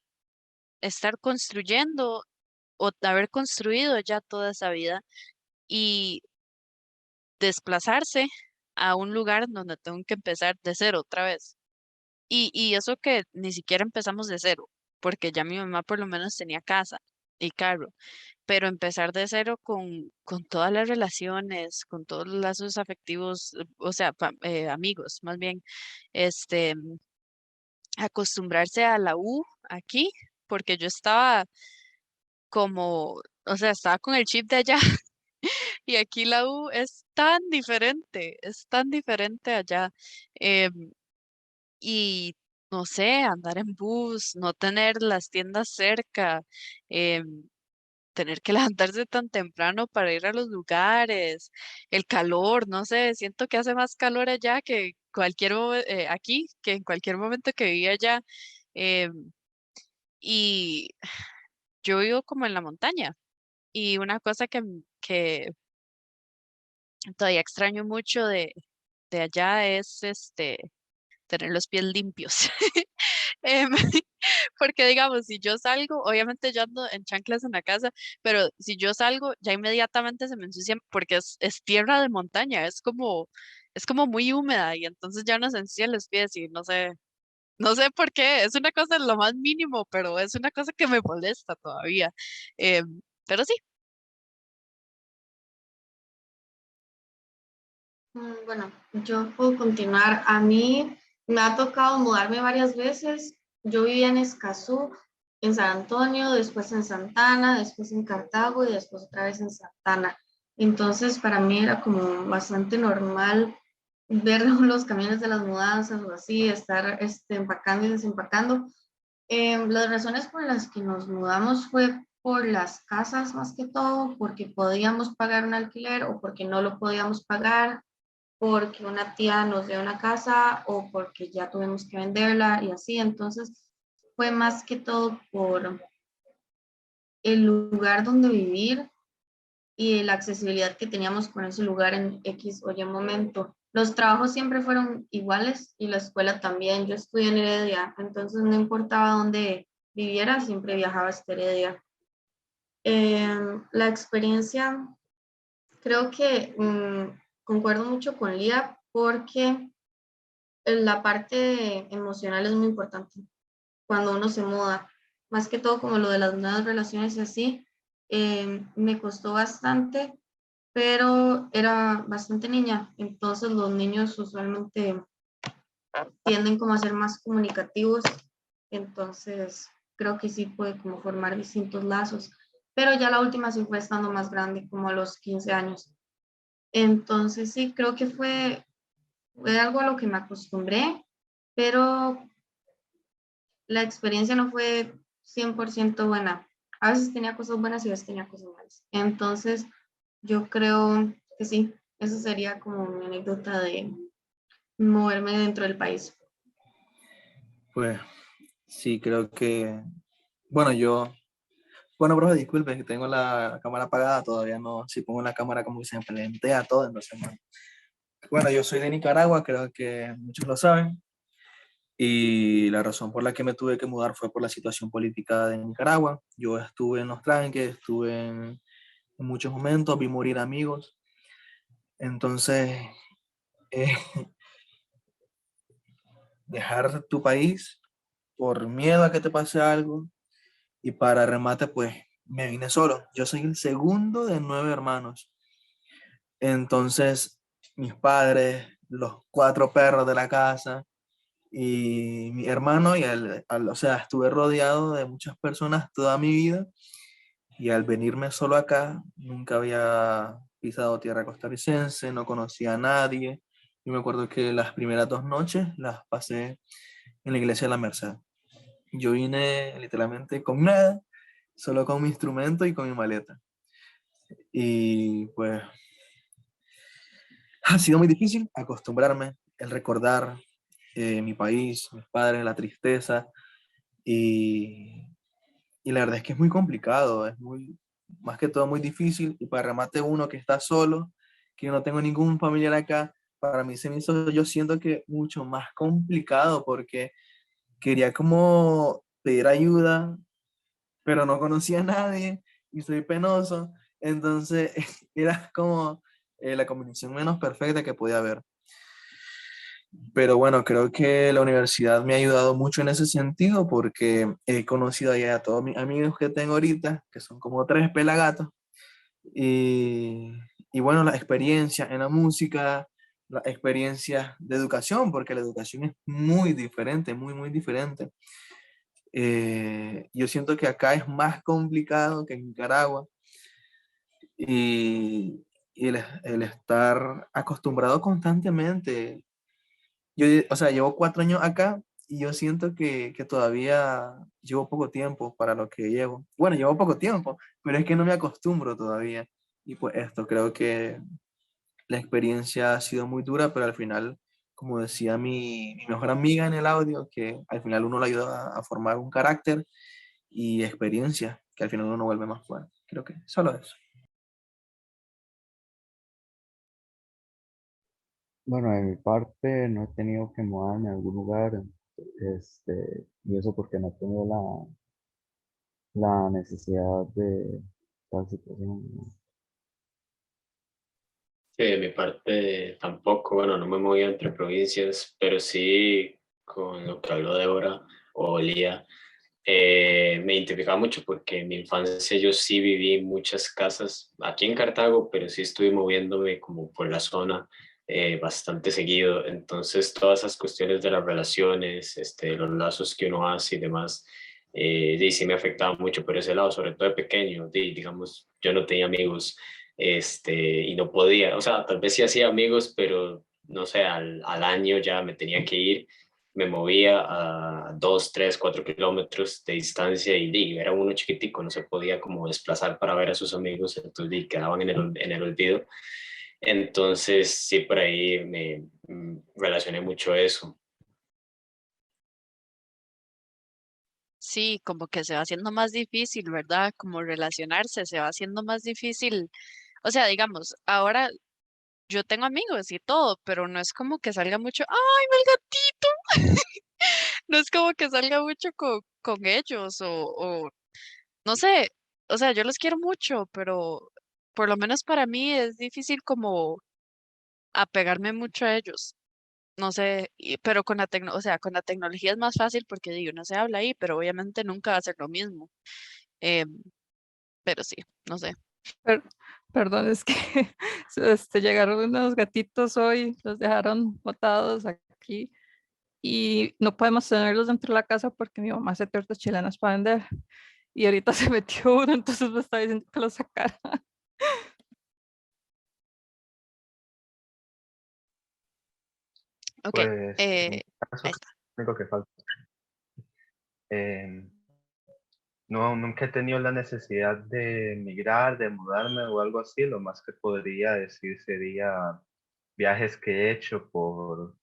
Speaker 1: estar construyendo o haber construido ya toda esa vida y desplazarse a un lugar donde tengo que empezar de cero otra vez. Y eso que ni siquiera empezamos de cero, porque ya mi mamá por lo menos tenía casa y carro, pero empezar de cero con todas las relaciones, con todos los lazos afectivos, o sea, amigos, más bien, este, acostumbrarse a la U aquí, porque yo estaba como, o sea, estaba con el chip de allá y aquí la U es tan diferente allá. em, y no sé, andar en bus, no tener las tiendas cerca, em, tener que levantarse tan temprano para ir a los lugares, el calor, no sé, siento que hace más calor allá que aquí, que en cualquier momento que vivía allá. em, y yo vivo como en la montaña y una cosa que todavía extraño mucho de allá es tener los pies limpios. Em, porque digamos, si yo salgo, obviamente yo ando en chanclas en la casa, pero si yo salgo, ya inmediatamente se me ensucian porque es tierra de montaña, es como muy húmeda y entonces ya no se ensucian los pies y no sé, no sé por qué, es una cosa de lo más mínimo, pero es una cosa que me molesta todavía. Pero sí.
Speaker 12: Bueno, yo puedo continuar. A mí me ha tocado mudarme varias veces. Yo vivía en Escazú, en San Antonio, después en Santana, después en Cartago y después otra vez en Santana. Entonces, para mí era como bastante normal ver los camiones de las mudanzas o así, estar empacando y desempacando. Las razones por las que nos mudamos fue por las casas más que todo, porque podíamos pagar un alquiler o porque no lo podíamos pagar, porque una tía nos dio una casa o porque ya tuvimos que venderla y así. Entonces fue más que todo por el lugar donde vivir y la accesibilidad que teníamos con ese lugar en X o Y momento. Los trabajos siempre fueron iguales y la escuela también. Yo estudié en Heredia, entonces no importaba dónde viviera, siempre viajaba hasta Heredia. La experiencia, creo que concuerdo mucho con Lía porque la parte emocional es muy importante cuando uno se muda, más que todo como lo de las nuevas relaciones y así. Me costó bastante, pero era bastante niña, entonces los niños usualmente tienden como a ser más comunicativos, entonces creo que sí puede como formar distintos lazos, pero ya la última sí fue estando más grande, como a los 15 años. Entonces sí, creo que fue algo a lo que me acostumbré, pero la experiencia no fue 100% buena. A veces tenía cosas buenas y a veces tenía cosas malas. Entonces, yo creo que sí, eso sería como mi anécdota de moverme dentro del país.
Speaker 6: Pues sí, creo que, bueno, profe, disculpe, que tengo la cámara apagada, todavía no, si pongo la cámara como que se implementea todo, entonces no. Bueno, yo soy de Nicaragua, creo que muchos lo saben, y la razón por la que me tuve que mudar fue por la situación política de Nicaragua. Yo estuve en los tranques, estuve en muchos momentos, vi morir amigos, entonces eh, dejar tu país por miedo a que te pase algo y para remate, pues me vine solo. Yo soy el segundo de 9 hermanos. Entonces, mis padres, los 4 perros de la casa y mi hermano, o sea, estuve rodeado de muchas personas toda mi vida y al venirme solo acá, nunca había pisado tierra costarricense, no conocía a nadie. Yo me acuerdo que las primeras 2 noches las pasé en la iglesia de la Merced. Yo vine literalmente con nada, solo con mi instrumento y con mi maleta. Y pues ha sido muy difícil acostumbrarme, el recordar mi país, mis padres, la tristeza. Y, y la verdad es que es muy complicado, es muy, más que todo muy difícil. Y para remate uno que está solo, que no tengo ningún familiar acá, para mí se me hizo, yo siento que mucho más complicado porque quería como pedir ayuda, pero no conocía a nadie y soy penoso. Entonces era como la combinación menos perfecta que podía haber. Pero bueno, creo que la universidad me ha ayudado mucho en ese sentido porque he conocido ya a todos mis amigos que tengo ahorita, que son como 3 pelagatos. Y, y bueno, la experiencia en la música, la experiencia de educación, porque la educación es muy diferente, muy, muy diferente. Yo siento que acá es más complicado que en Nicaragua y el estar acostumbrado constantemente. O sea, llevo 4 años acá y yo siento que todavía llevo poco tiempo para lo que llevo. Bueno, llevo poco tiempo, pero es que no me acostumbro todavía. Y pues esto, creo que la experiencia ha sido muy dura, pero al final, como decía mi mejor amiga en el audio, que al final uno le ayuda a formar un carácter y experiencia, que al final uno vuelve más fuerte. Creo que solo eso.
Speaker 17: Bueno, de mi parte no he tenido que mudarme a algún lugar, y eso porque no he tenido la necesidad de tal situación, ¿no?
Speaker 14: Sí, de mi parte tampoco, bueno, no me moví entre provincias, pero sí con lo que habló Débora o Lía, me identificaba mucho porque en mi infancia yo sí viví en muchas casas aquí en Cartago, pero sí estuve moviéndome como por la zona bastante seguido. Entonces todas esas cuestiones de las relaciones, los lazos que uno hace y demás, sí me afectaban mucho por ese lado, sobre todo de pequeño. Digamos, yo no tenía amigos y no podía, o sea, tal vez sí hacía amigos, pero no sé, al año ya me tenía que ir, me movía a 2, 3, 4 kilómetros de distancia y era uno chiquitico, no se podía como desplazar para ver a sus amigos, entonces quedaban en el olvido. Entonces, sí, por ahí me relacioné mucho eso.
Speaker 1: Sí, como que se va haciendo más difícil, ¿verdad? Como relacionarse, se va haciendo más difícil. O sea, digamos, ahora yo tengo amigos y todo, pero no es como que salga mucho, ¡ay, el gatito! No es como que salga mucho con ellos o no sé, o sea, yo los quiero mucho, pero por lo menos para mí es difícil como apegarme mucho a ellos. No sé, pero con la o sea, con la tecnología es más fácil porque digo, no se habla ahí, pero obviamente nunca va a ser lo mismo. Em, pero sí, no sé.
Speaker 9: Per- Perdón, es que llegaron unos gatitos hoy, los dejaron botados aquí y no podemos tenerlos dentro de la casa porque mi mamá hace tortas chilenas para vender y ahorita se metió uno, entonces me está diciendo que lo sacara.
Speaker 1: Ok,
Speaker 19: Pues en mi caso,
Speaker 1: ahí
Speaker 19: es
Speaker 1: está.
Speaker 19: lo único que falta. Eh, no, nunca he tenido la necesidad de emigrar, de mudarme o algo así. Lo más que podría decir sería viajes que he hecho por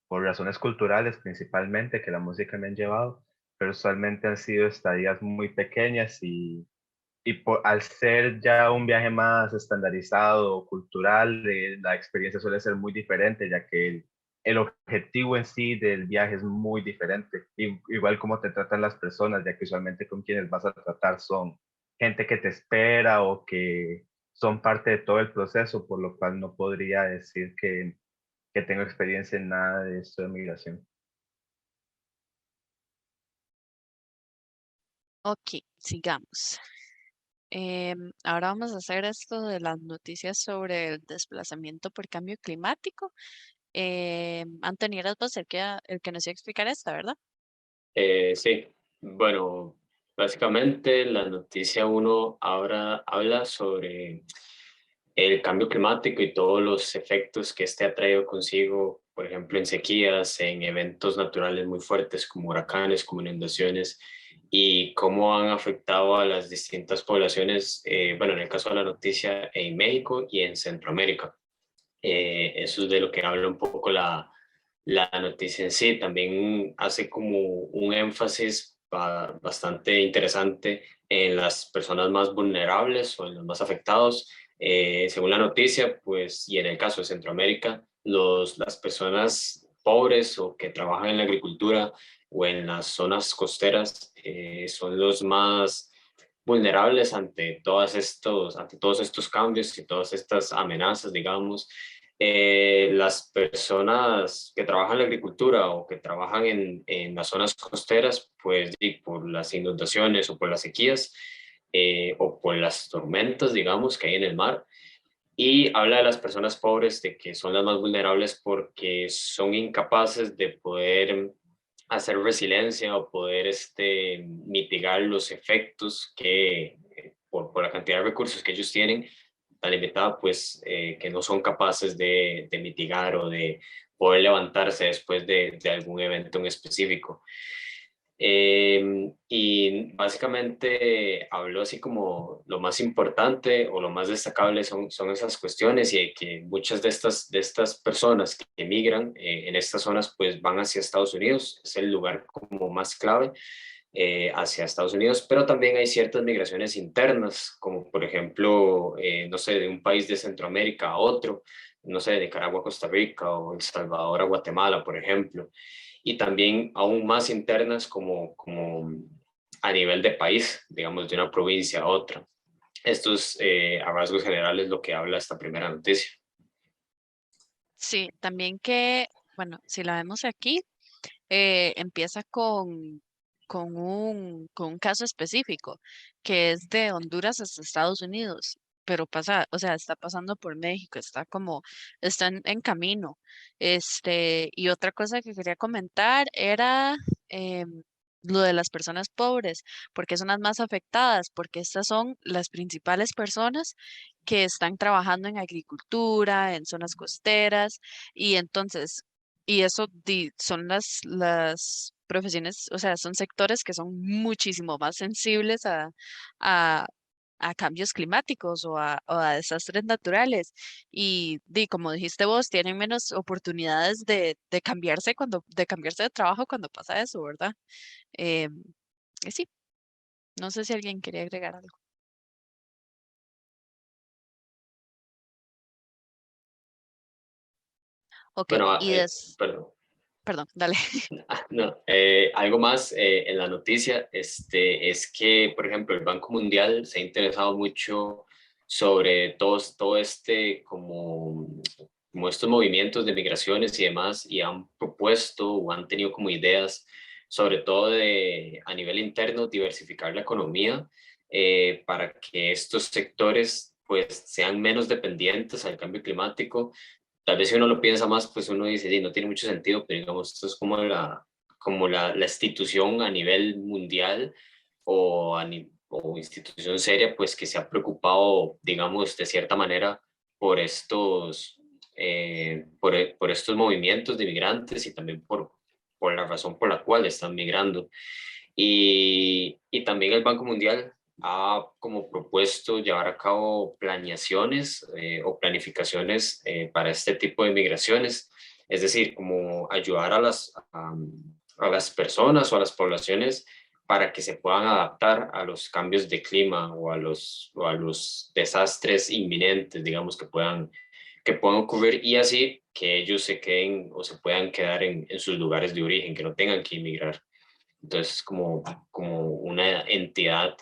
Speaker 19: razones culturales principalmente, que la música me han llevado, pero usualmente han sido estadías muy pequeñas y al ser ya un viaje más estandarizado o cultural, la experiencia suele ser muy diferente, ya que el objetivo en sí del viaje es muy diferente. Igual como te tratan las personas, ya que usualmente con quienes vas a tratar son gente que te espera o que son parte de todo el proceso, por lo cual no podría decir que tengo experiencia en nada de esto de migración.
Speaker 1: Ok, sigamos. Ahora vamos a hacer esto de las noticias sobre el desplazamiento por cambio climático. Anthony, eras vos el que nos iba a explicar esta, ¿verdad?
Speaker 14: Sí, bueno, básicamente la noticia uno ahora habla sobre el cambio climático y todos los efectos que este ha traído consigo, por ejemplo, en sequías, en eventos naturales muy fuertes como huracanes, como inundaciones, y cómo han afectado a las distintas poblaciones, bueno, en el caso de la noticia, en México y en Centroamérica. Eso es de lo que habla un poco la noticia en sí. También hace como un énfasis bastante interesante en las personas más vulnerables o en los más afectados. Según la noticia, pues, y en el caso de Centroamérica, las personas pobres o que trabajan en la agricultura o en las zonas costeras son los más vulnerables ante todos estos cambios y todas estas amenazas, digamos. Las personas que trabajan en la agricultura o que trabajan en las zonas costeras, pues y por las inundaciones o por las sequías o por las tormentas, digamos, que hay en el mar. Y habla de las personas pobres, de que son las más vulnerables porque son incapaces de poder hacer resiliencia o poder mitigar los efectos que, por la cantidad de recursos que ellos tienen, tan limitada, pues que no son capaces de mitigar o de poder levantarse después de algún evento en específico. Y básicamente habló así como lo más importante o lo más destacable son esas cuestiones y que muchas de estas personas que emigran en estas zonas pues van hacia Estados Unidos, es el lugar como más clave hacia Estados Unidos, pero también hay ciertas migraciones internas, como por ejemplo, no sé, de un país de Centroamérica a otro, no sé, de Nicaragua a Costa Rica o El Salvador a Guatemala, por ejemplo, y también aún más internas como a nivel de país, digamos, de una provincia a otra. Esto es a rasgos generales lo que habla esta primera noticia.
Speaker 1: Sí, también que, bueno, si la vemos aquí, empieza con un caso específico, que es de Honduras hasta Estados Unidos, pero pasa, o sea, está pasando por México, está en camino. Y otra cosa que quería comentar era lo de las personas pobres, porque son las más afectadas, porque estas son las principales personas que están trabajando en agricultura, en zonas costeras, y entonces y eso son las profesiones, o sea, son sectores que son muchísimo más sensibles a, a cambios climáticos o a desastres naturales. Y como dijiste vos, tienen menos oportunidades de cambiarse de trabajo cuando pasa eso, ¿verdad? Eh, y sí, no sé si alguien quería agregar algo. Ok,
Speaker 14: Bueno,
Speaker 1: y
Speaker 14: perdón.
Speaker 1: perdón, dale.
Speaker 14: No, algo más en la noticia es que, por ejemplo, el Banco Mundial se ha interesado mucho sobre todo como estos movimientos de migraciones y demás, y han propuesto o han tenido como ideas, sobre todo a nivel interno, diversificar la economía para que estos sectores pues sean menos dependientes al cambio climático. Tal vez si uno lo piensa más, pues uno dice, sí, no tiene mucho sentido, pero digamos, esto es como la institución a nivel mundial o institución seria, pues que se ha preocupado, digamos, de cierta manera por estos movimientos de migrantes y también por la razón por la cual están migrando. Y también el Banco Mundial ha como propuesto llevar a cabo planeaciones o planificaciones para este tipo de migraciones, es decir, como ayudar a las personas o a las poblaciones para que se puedan adaptar a los cambios de clima o a los desastres inminentes, digamos, que puedan ocurrir y así que ellos se queden o se puedan quedar en sus lugares de origen, que no tengan que emigrar. Entonces, como una entidad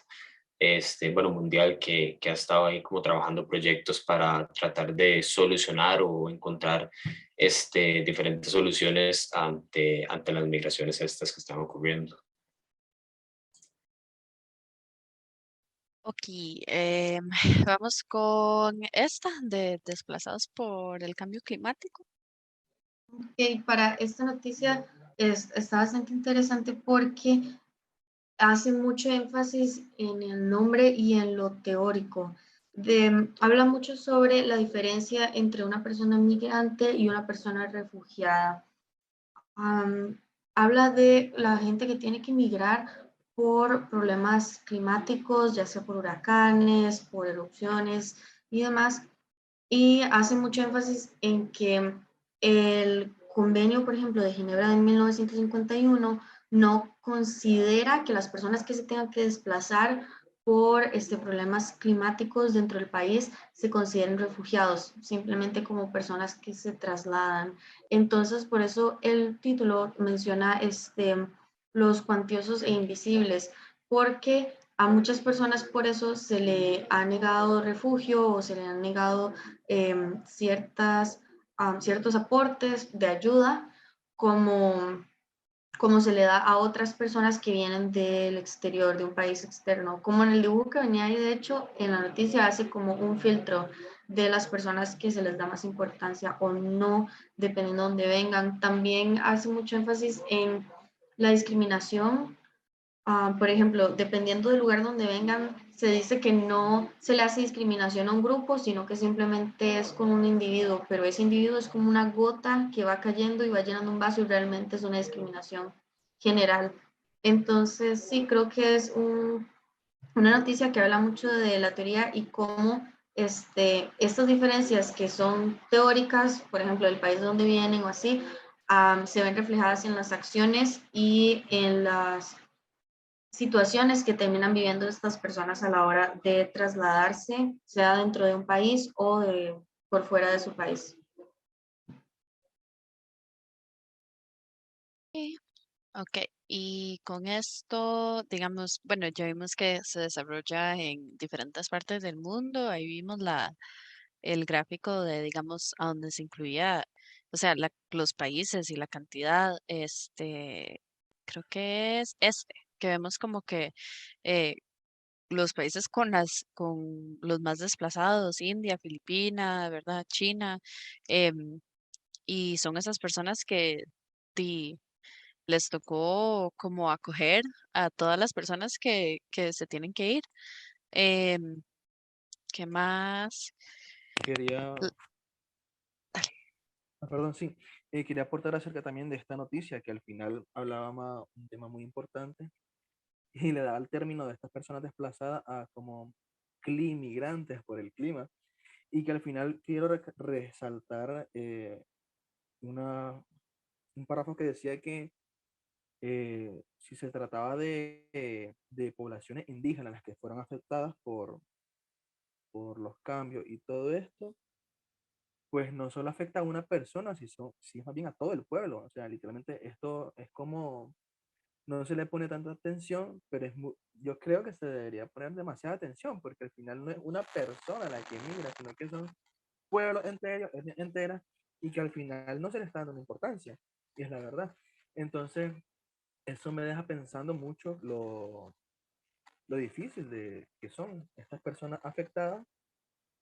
Speaker 14: bueno, mundial que ha estado ahí como trabajando proyectos para tratar de solucionar o encontrar diferentes soluciones ante las migraciones estas que están ocurriendo.
Speaker 1: Ok, vamos con esta de desplazados por el cambio climático.
Speaker 12: Ok, para esta noticia está bastante interesante porque hace mucho énfasis en el nombre y en lo teórico. Habla mucho sobre la diferencia entre una persona migrante y una persona refugiada. Am, Habla de la gente que tiene que migrar por problemas climáticos, ya sea por huracanes, por erupciones y demás, y hace mucho énfasis en que el convenio, por ejemplo, de Ginebra de 1951 no considera que las personas que se tengan que desplazar por problemas climáticos dentro del país se consideren refugiados, simplemente como personas que se trasladan. Entonces, por eso el título menciona los cuantiosos e invisibles, porque a muchas personas por eso se le ha negado refugio o se le han negado ciertos aportes de ayuda, como, como se le da a otras personas que vienen del exterior, de un país externo. Como en el dibujo que venía ahí, de hecho, en la noticia hace como un filtro de las personas que se les da más importancia o no, dependiendo de dónde vengan. También hace mucho énfasis en la discriminación. Por ejemplo, dependiendo del lugar donde vengan, se dice que no se le hace discriminación a un grupo, sino que simplemente es con un individuo, pero ese individuo es como una gota que va cayendo y va llenando un vaso y realmente es una discriminación general. Entonces, sí, creo que es una noticia que habla mucho de la teoría y cómo estas diferencias que son teóricas, por ejemplo, del país donde vienen o así, se ven reflejadas en las acciones y en las situaciones que terminan viviendo estas personas a la hora de trasladarse, sea dentro de un país o por fuera de su país.
Speaker 1: Sí. Ok, y con esto, digamos, bueno, ya vimos que se desarrolla en diferentes partes del mundo, ahí vimos el gráfico de, digamos, a donde se incluía, o sea, los países y la cantidad, creo que es que vemos como que eh, los países con los más desplazados, India, Filipina, ¿verdad? China, em, y son esas personas que les tocó como acoger a todas las personas que se tienen que ir. Em, ¿Qué más?
Speaker 6: Quería,
Speaker 1: L-
Speaker 6: perdón, sí, quería aportar acerca también de esta noticia que al final hablaba un tema muy importante y le da el término de estas personas desplazadas a como migrantes por el clima y que al final quiero resaltar una, un párrafo que decía que si se trataba de poblaciones indígenas las que fueron afectadas por los cambios y todo esto, pues no solo afecta a una persona, sino más bien a todo el pueblo. O sea, literalmente esto es como, no se le pone tanta atención, pero yo creo que se debería poner demasiada atención, porque al final no es una persona la que migra, sino que son pueblos enteros, etnias enteras, y que al final no se le está dando importancia, y es la verdad. Entonces, eso me deja pensando mucho lo difícil que son estas personas afectadas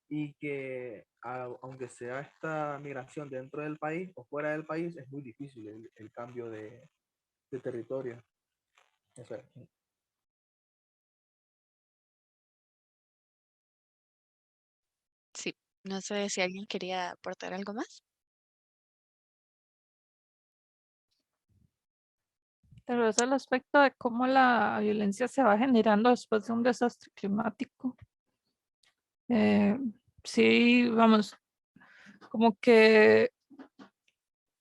Speaker 6: y que aunque sea esta migración dentro del país o fuera del país, es muy difícil el cambio de territorio. Eso es.
Speaker 1: Sí, no sé si alguien quería aportar algo más.
Speaker 9: Pero es el aspecto de cómo la violencia se va generando después de un desastre climático. Eh, sí, vamos, como que,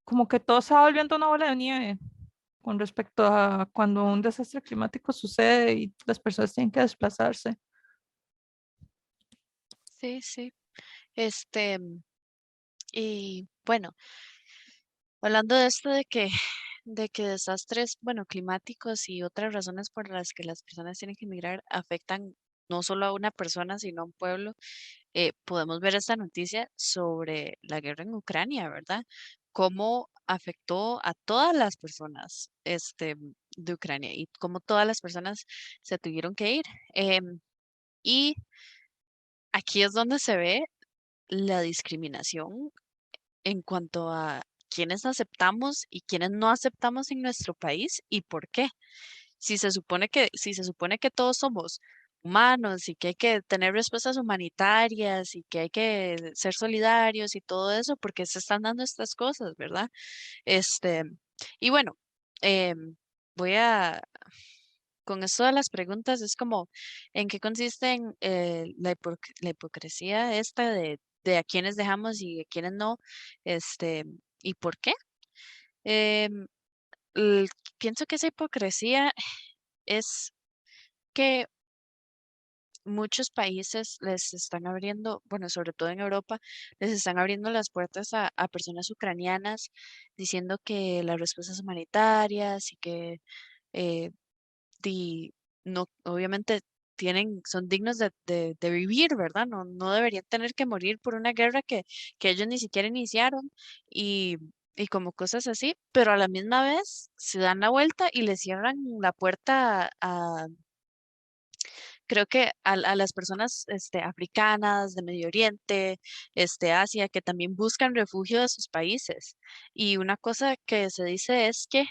Speaker 9: como que todo se va volviendo una bola de nieve con respecto a cuando un desastre climático sucede y las personas tienen que desplazarse.
Speaker 1: Sí, sí. Este, y bueno, hablando de esto de que desastres, bueno, climáticos y otras razones por las que las personas tienen que emigrar afectan no solo a una persona, sino a un pueblo, podemos ver esta noticia sobre la guerra en Ucrania, ¿verdad? Cómo afectó a todas las personas, de Ucrania y cómo todas las personas se tuvieron que ir. Y aquí es donde se ve la discriminación en cuanto a quiénes aceptamos y quiénes no aceptamos en nuestro país y por qué. Si se supone que todos somos humanos y que hay que tener respuestas humanitarias y que hay que ser solidarios y todo eso, porque se están dando estas cosas, ¿verdad? Este, y bueno, em, voy a, con esto de las preguntas, es como, ¿en qué consiste la hipocresía esta de a quiénes dejamos y a quiénes no? Este, ¿Y por qué? Em, l- Pienso que esa hipocresía es que muchos países les están abriendo, bueno, sobre todo en Europa, les están abriendo las puertas a personas ucranianas diciendo que las respuestas humanitarias y que eh, di- no, obviamente son dignos de vivir, ¿verdad? No, no deberían tener que morir por una guerra que ellos ni siquiera iniciaron y, y como cosas así, pero a la misma vez se dan la vuelta y le cierran la puerta creo que a las personas africanas, de Medio Oriente, Asia, que también buscan refugio de sus países. Y una cosa que se dice es que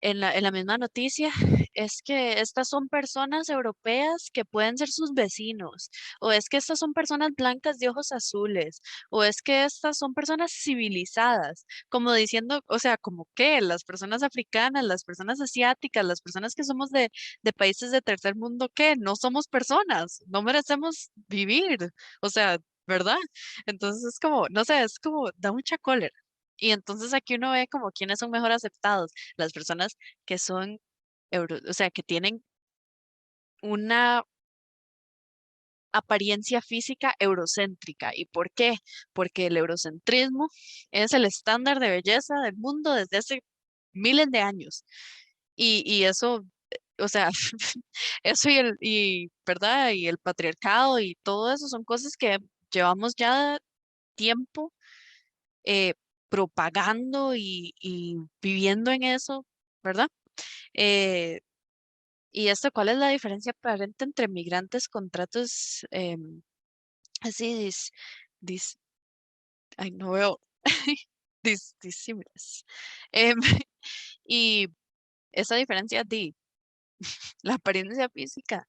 Speaker 1: en la misma noticia es que estas son personas europeas que pueden ser sus vecinos, o es que estas son personas blancas de ojos azules, o es que estas son personas civilizadas, como diciendo, o sea, como que las personas africanas, las personas asiáticas, las personas que somos de países de tercer mundo, ¿qué? No somos personas, no merecemos vivir, o sea, ¿verdad? Entonces es como, no sé, es como, da mucha cólera. Y entonces aquí uno ve como quiénes son mejor aceptados las personas que son o sea, que tienen una apariencia física eurocéntrica. ¿Y por qué? Porque el eurocentrismo es el estándar de belleza del mundo desde hace miles de años. Y eso, o sea, eso ¿verdad? Y el patriarcado y todo eso son cosas que llevamos ya tiempo eh, propagando y viviendo en eso, ¿verdad? Eh, ¿Y esto cuál es la diferencia aparente entre migrantes con tratos así dis- ay, no veo, disímiles? Em, y esa diferencia de la apariencia física,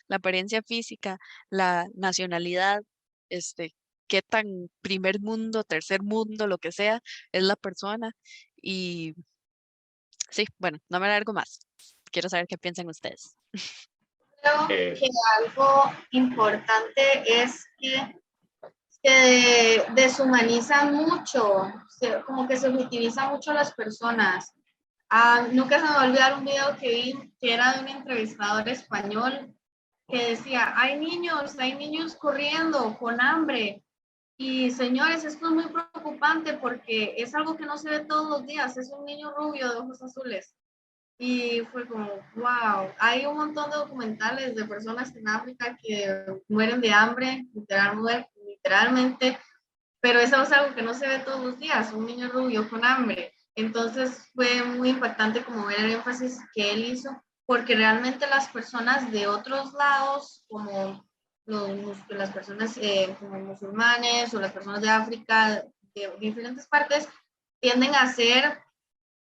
Speaker 1: la apariencia física, la nacionalidad, este, qué tan primer mundo, tercer mundo, lo que sea, es la persona. Y sí, bueno, no me alargo más. Quiero saber qué piensan ustedes.
Speaker 12: Creo que algo importante es que se deshumanizan mucho, como que se objetiviza mucho a las personas. Nunca se me va a olvidar un video que vi que era de un entrevistador español que decía, hay niños corriendo con hambre. Y señores, esto es muy preocupante porque es algo que no se ve todos los días, es un niño rubio de ojos azules. Y fue como, wow, hay un montón de documentales de personas en África que mueren de hambre, literalmente, pero eso es algo que no se ve todos los días, un niño rubio con hambre. Entonces fue muy impactante como ver el énfasis que él hizo, porque realmente las personas de otros lados, como las personas como musulmanes o las personas de África, de diferentes partes, tienden a ser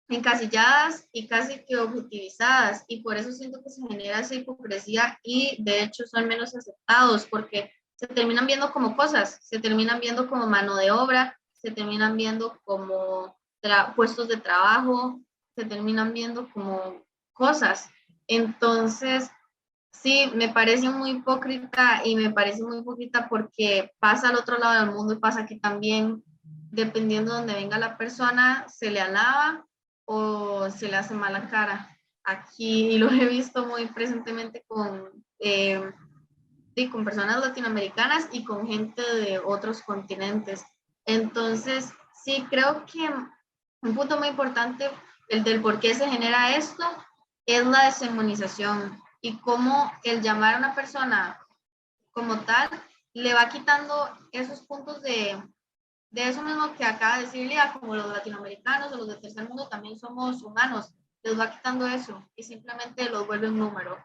Speaker 12: encasilladas y casi que objetivizadas, y por eso siento que se genera esa hipocresía y de hecho son menos aceptados porque se terminan viendo como cosas, se terminan viendo como mano de obra, se terminan viendo como puestos de trabajo, se terminan viendo como cosas. Entonces, sí, me parece muy hipócrita y me parece muy hipócrita porque pasa al otro lado del mundo y pasa aquí también, dependiendo de donde venga la persona, se le alaba o se le hace mala cara. Aquí lo he visto muy presentemente con personas latinoamericanas y con gente de otros continentes. Entonces, sí, creo que un punto muy importante, el del por qué se genera esto, es la deshumanización y cómo el llamar a una persona como tal le va quitando esos puntos de eso mismo que acaba de decir Lía, como los latinoamericanos o los del tercer mundo también somos humanos, les va quitando eso y simplemente los vuelve un número.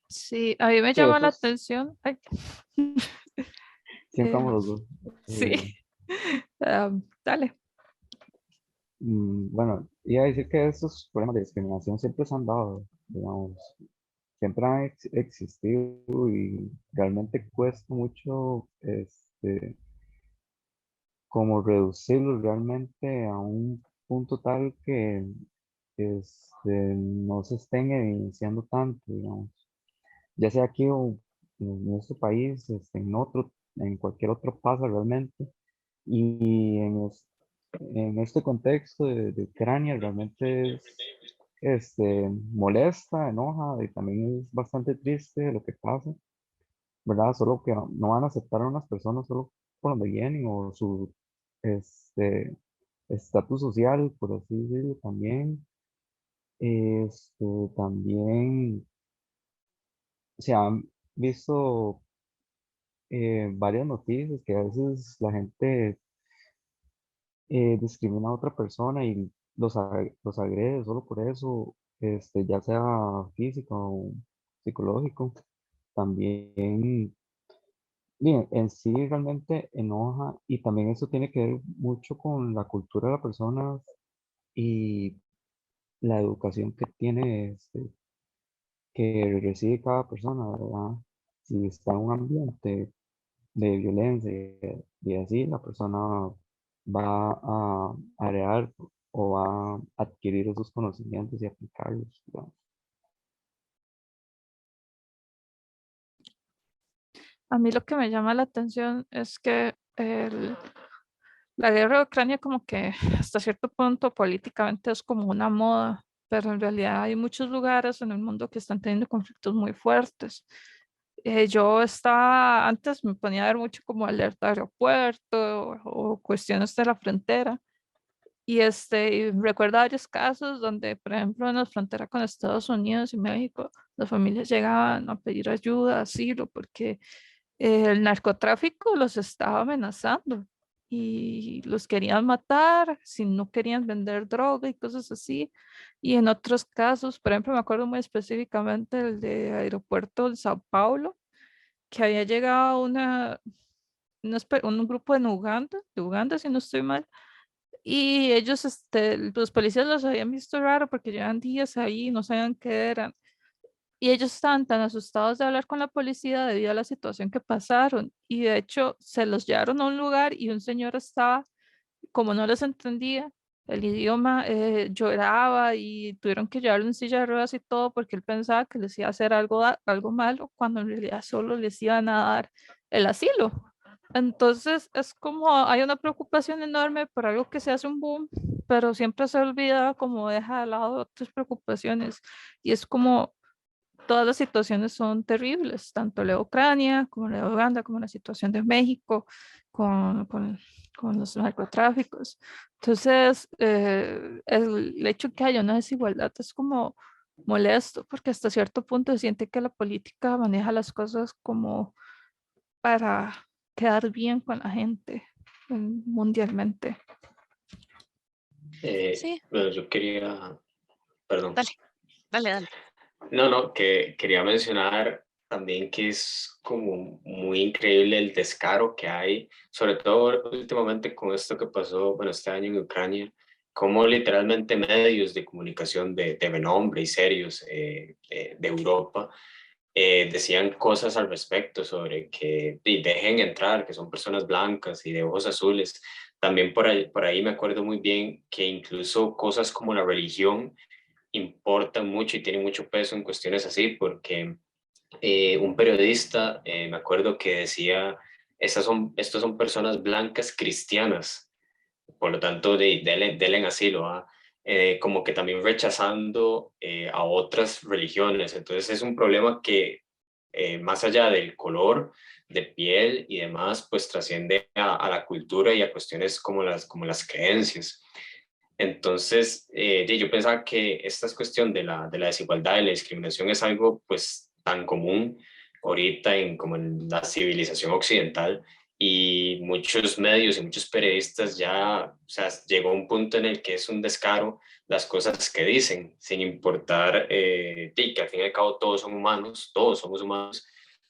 Speaker 9: Sí, a mí me
Speaker 17: Sí,
Speaker 9: llama
Speaker 17: eso
Speaker 9: la
Speaker 17: es,
Speaker 9: atención. Ay.
Speaker 17: siempre
Speaker 9: Eh,
Speaker 17: vamos los dos.
Speaker 9: sí,
Speaker 17: Eh,
Speaker 9: dale.
Speaker 17: bueno, iba a decir que esos problemas de discriminación siempre se han dado, digamos, siempre han existido y realmente cuesta mucho como reducirlos realmente a un punto tal que no se estén evidenciando tanto, digamos, ya sea aquí o en nuestro país, en otro, en cualquier otro pasa realmente. Y en este contexto de Ucrania realmente es molesta, enoja y también es bastante triste lo que pasa, ¿verdad? Solo que no van a aceptar a unas personas solo por donde vienen o su este, estatus social, por así decirlo, también. También se han visto varias noticias que a veces la gente discrimina a otra persona y los agrede solo por eso, ya sea físico o psicológico. También, bien, en sí realmente enoja y también eso tiene que ver mucho con la cultura de la persona y la educación que tiene, que recibe cada persona, ¿verdad? Si está en un ambiente de violencia y así, la persona va a heredar o va a adquirir esos conocimientos y aplicarlos, ¿verdad?
Speaker 9: A mí lo que me llama la atención es que la guerra de Ucrania como que hasta cierto punto políticamente es como una moda, pero en realidad hay muchos lugares en el mundo que están teniendo conflictos muy fuertes. Yo estaba, antes me ponía a ver mucho como alerta aeropuerto o cuestiones de la frontera. Y recuerdo varios casos donde, por ejemplo, en la frontera con Estados Unidos y México, las familias llegaban a pedir ayuda, asilo, porque el narcotráfico los estaba amenazando y los querían matar si no querían vender droga y cosas así. Y en otros casos, por ejemplo, me acuerdo muy específicamente el de aeropuerto de Sao Paulo, que había llegado un grupo de Uganda, si no estoy mal, y ellos, los policías los habían visto raro porque llevan días ahí, no sabían qué eran. Y ellos estaban tan asustados de hablar con la policía debido a la situación que pasaron. Y de hecho, se los llevaron a un lugar y un señor estaba, como no les entendía el idioma, lloraba y tuvieron que llevarlo en silla de ruedas y todo porque él pensaba que les iba a hacer algo malo, cuando en realidad solo les iban a dar el asilo. Entonces es como hay una preocupación enorme por algo que se hace un boom, pero siempre se olvida como deja de lado otras preocupaciones. Y es como todas las situaciones son terribles, tanto la de Ucrania como la de Uganda, como la situación de México con los narcotráficos. Entonces, el hecho que haya una desigualdad es como molesto, porque hasta cierto punto se siente que la política maneja las cosas como para quedar bien con la gente mundialmente.
Speaker 1: Sí,
Speaker 14: Bueno, yo quería, perdón.
Speaker 1: dale, dale, dale.
Speaker 14: No, no, que quería mencionar también que es como muy increíble el descaro que hay, sobre todo últimamente con esto que pasó, bueno, este año en Ucrania, como literalmente medios de comunicación de renombre y serios de Europa decían cosas al respecto sobre que dejen entrar, que son personas blancas y de ojos azules. También por ahí me acuerdo muy bien que incluso cosas como la religión importan mucho y tienen mucho peso en cuestiones así, porque un periodista, me acuerdo que decía, estos son personas blancas cristianas, por lo tanto, denle asilo, ¿ah? Como que también rechazando a otras religiones. Entonces es un problema que más allá del color de piel y demás, pues trasciende a la cultura y a cuestiones como las creencias. Entonces, yo pensaba que esta cuestión de la desigualdad y la discriminación es algo pues tan común ahorita como en la civilización occidental y muchos medios y muchos periodistas ya, o sea, llegó un punto en el que es un descaro las cosas que dicen, sin importar que al fin y al cabo todos son humanos, todos somos humanos,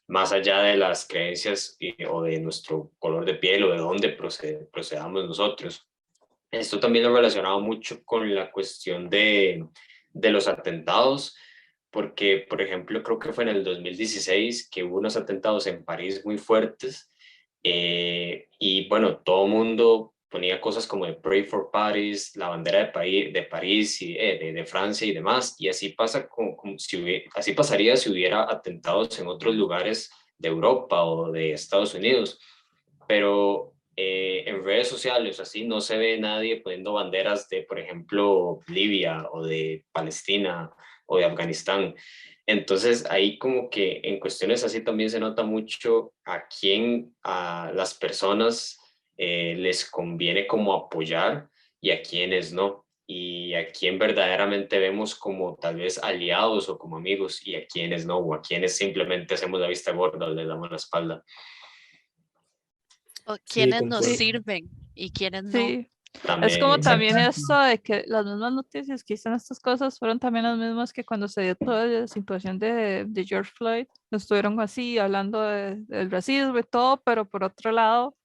Speaker 14: más allá de las creencias o de nuestro color de piel o de dónde procedamos nosotros. Esto también lo relacionado mucho con la cuestión de los atentados, porque, por ejemplo, creo que fue en el 2016 que hubo unos atentados en París muy fuertes, y bueno, todo el mundo ponía cosas como de Pray for Paris, la bandera de París y de Francia y demás, y así pasa como si así pasaría si hubiera atentados en otros lugares de Europa o de Estados Unidos, pero en redes sociales así no se ve nadie poniendo banderas de, por ejemplo, Libia o de Palestina o de Afganistán. Entonces ahí como que en cuestiones así también se nota mucho a quién a las personas les conviene como apoyar y a quiénes no. Y a quién verdaderamente vemos como tal vez aliados o como amigos y a quiénes no, o a quienes simplemente hacemos la vista gorda o les damos la espalda.
Speaker 1: O
Speaker 6: Sí,
Speaker 1: quienes nos
Speaker 6: concuerdo.
Speaker 1: sirven y quienes no.
Speaker 9: Sí, es
Speaker 14: También,
Speaker 9: como también
Speaker 14: exacto.
Speaker 9: esto de que las mismas noticias que dicen estas cosas fueron también las mismas que cuando se dio toda la situación de George Floyd, estuvieron así hablando del racismo y todo, pero por otro lado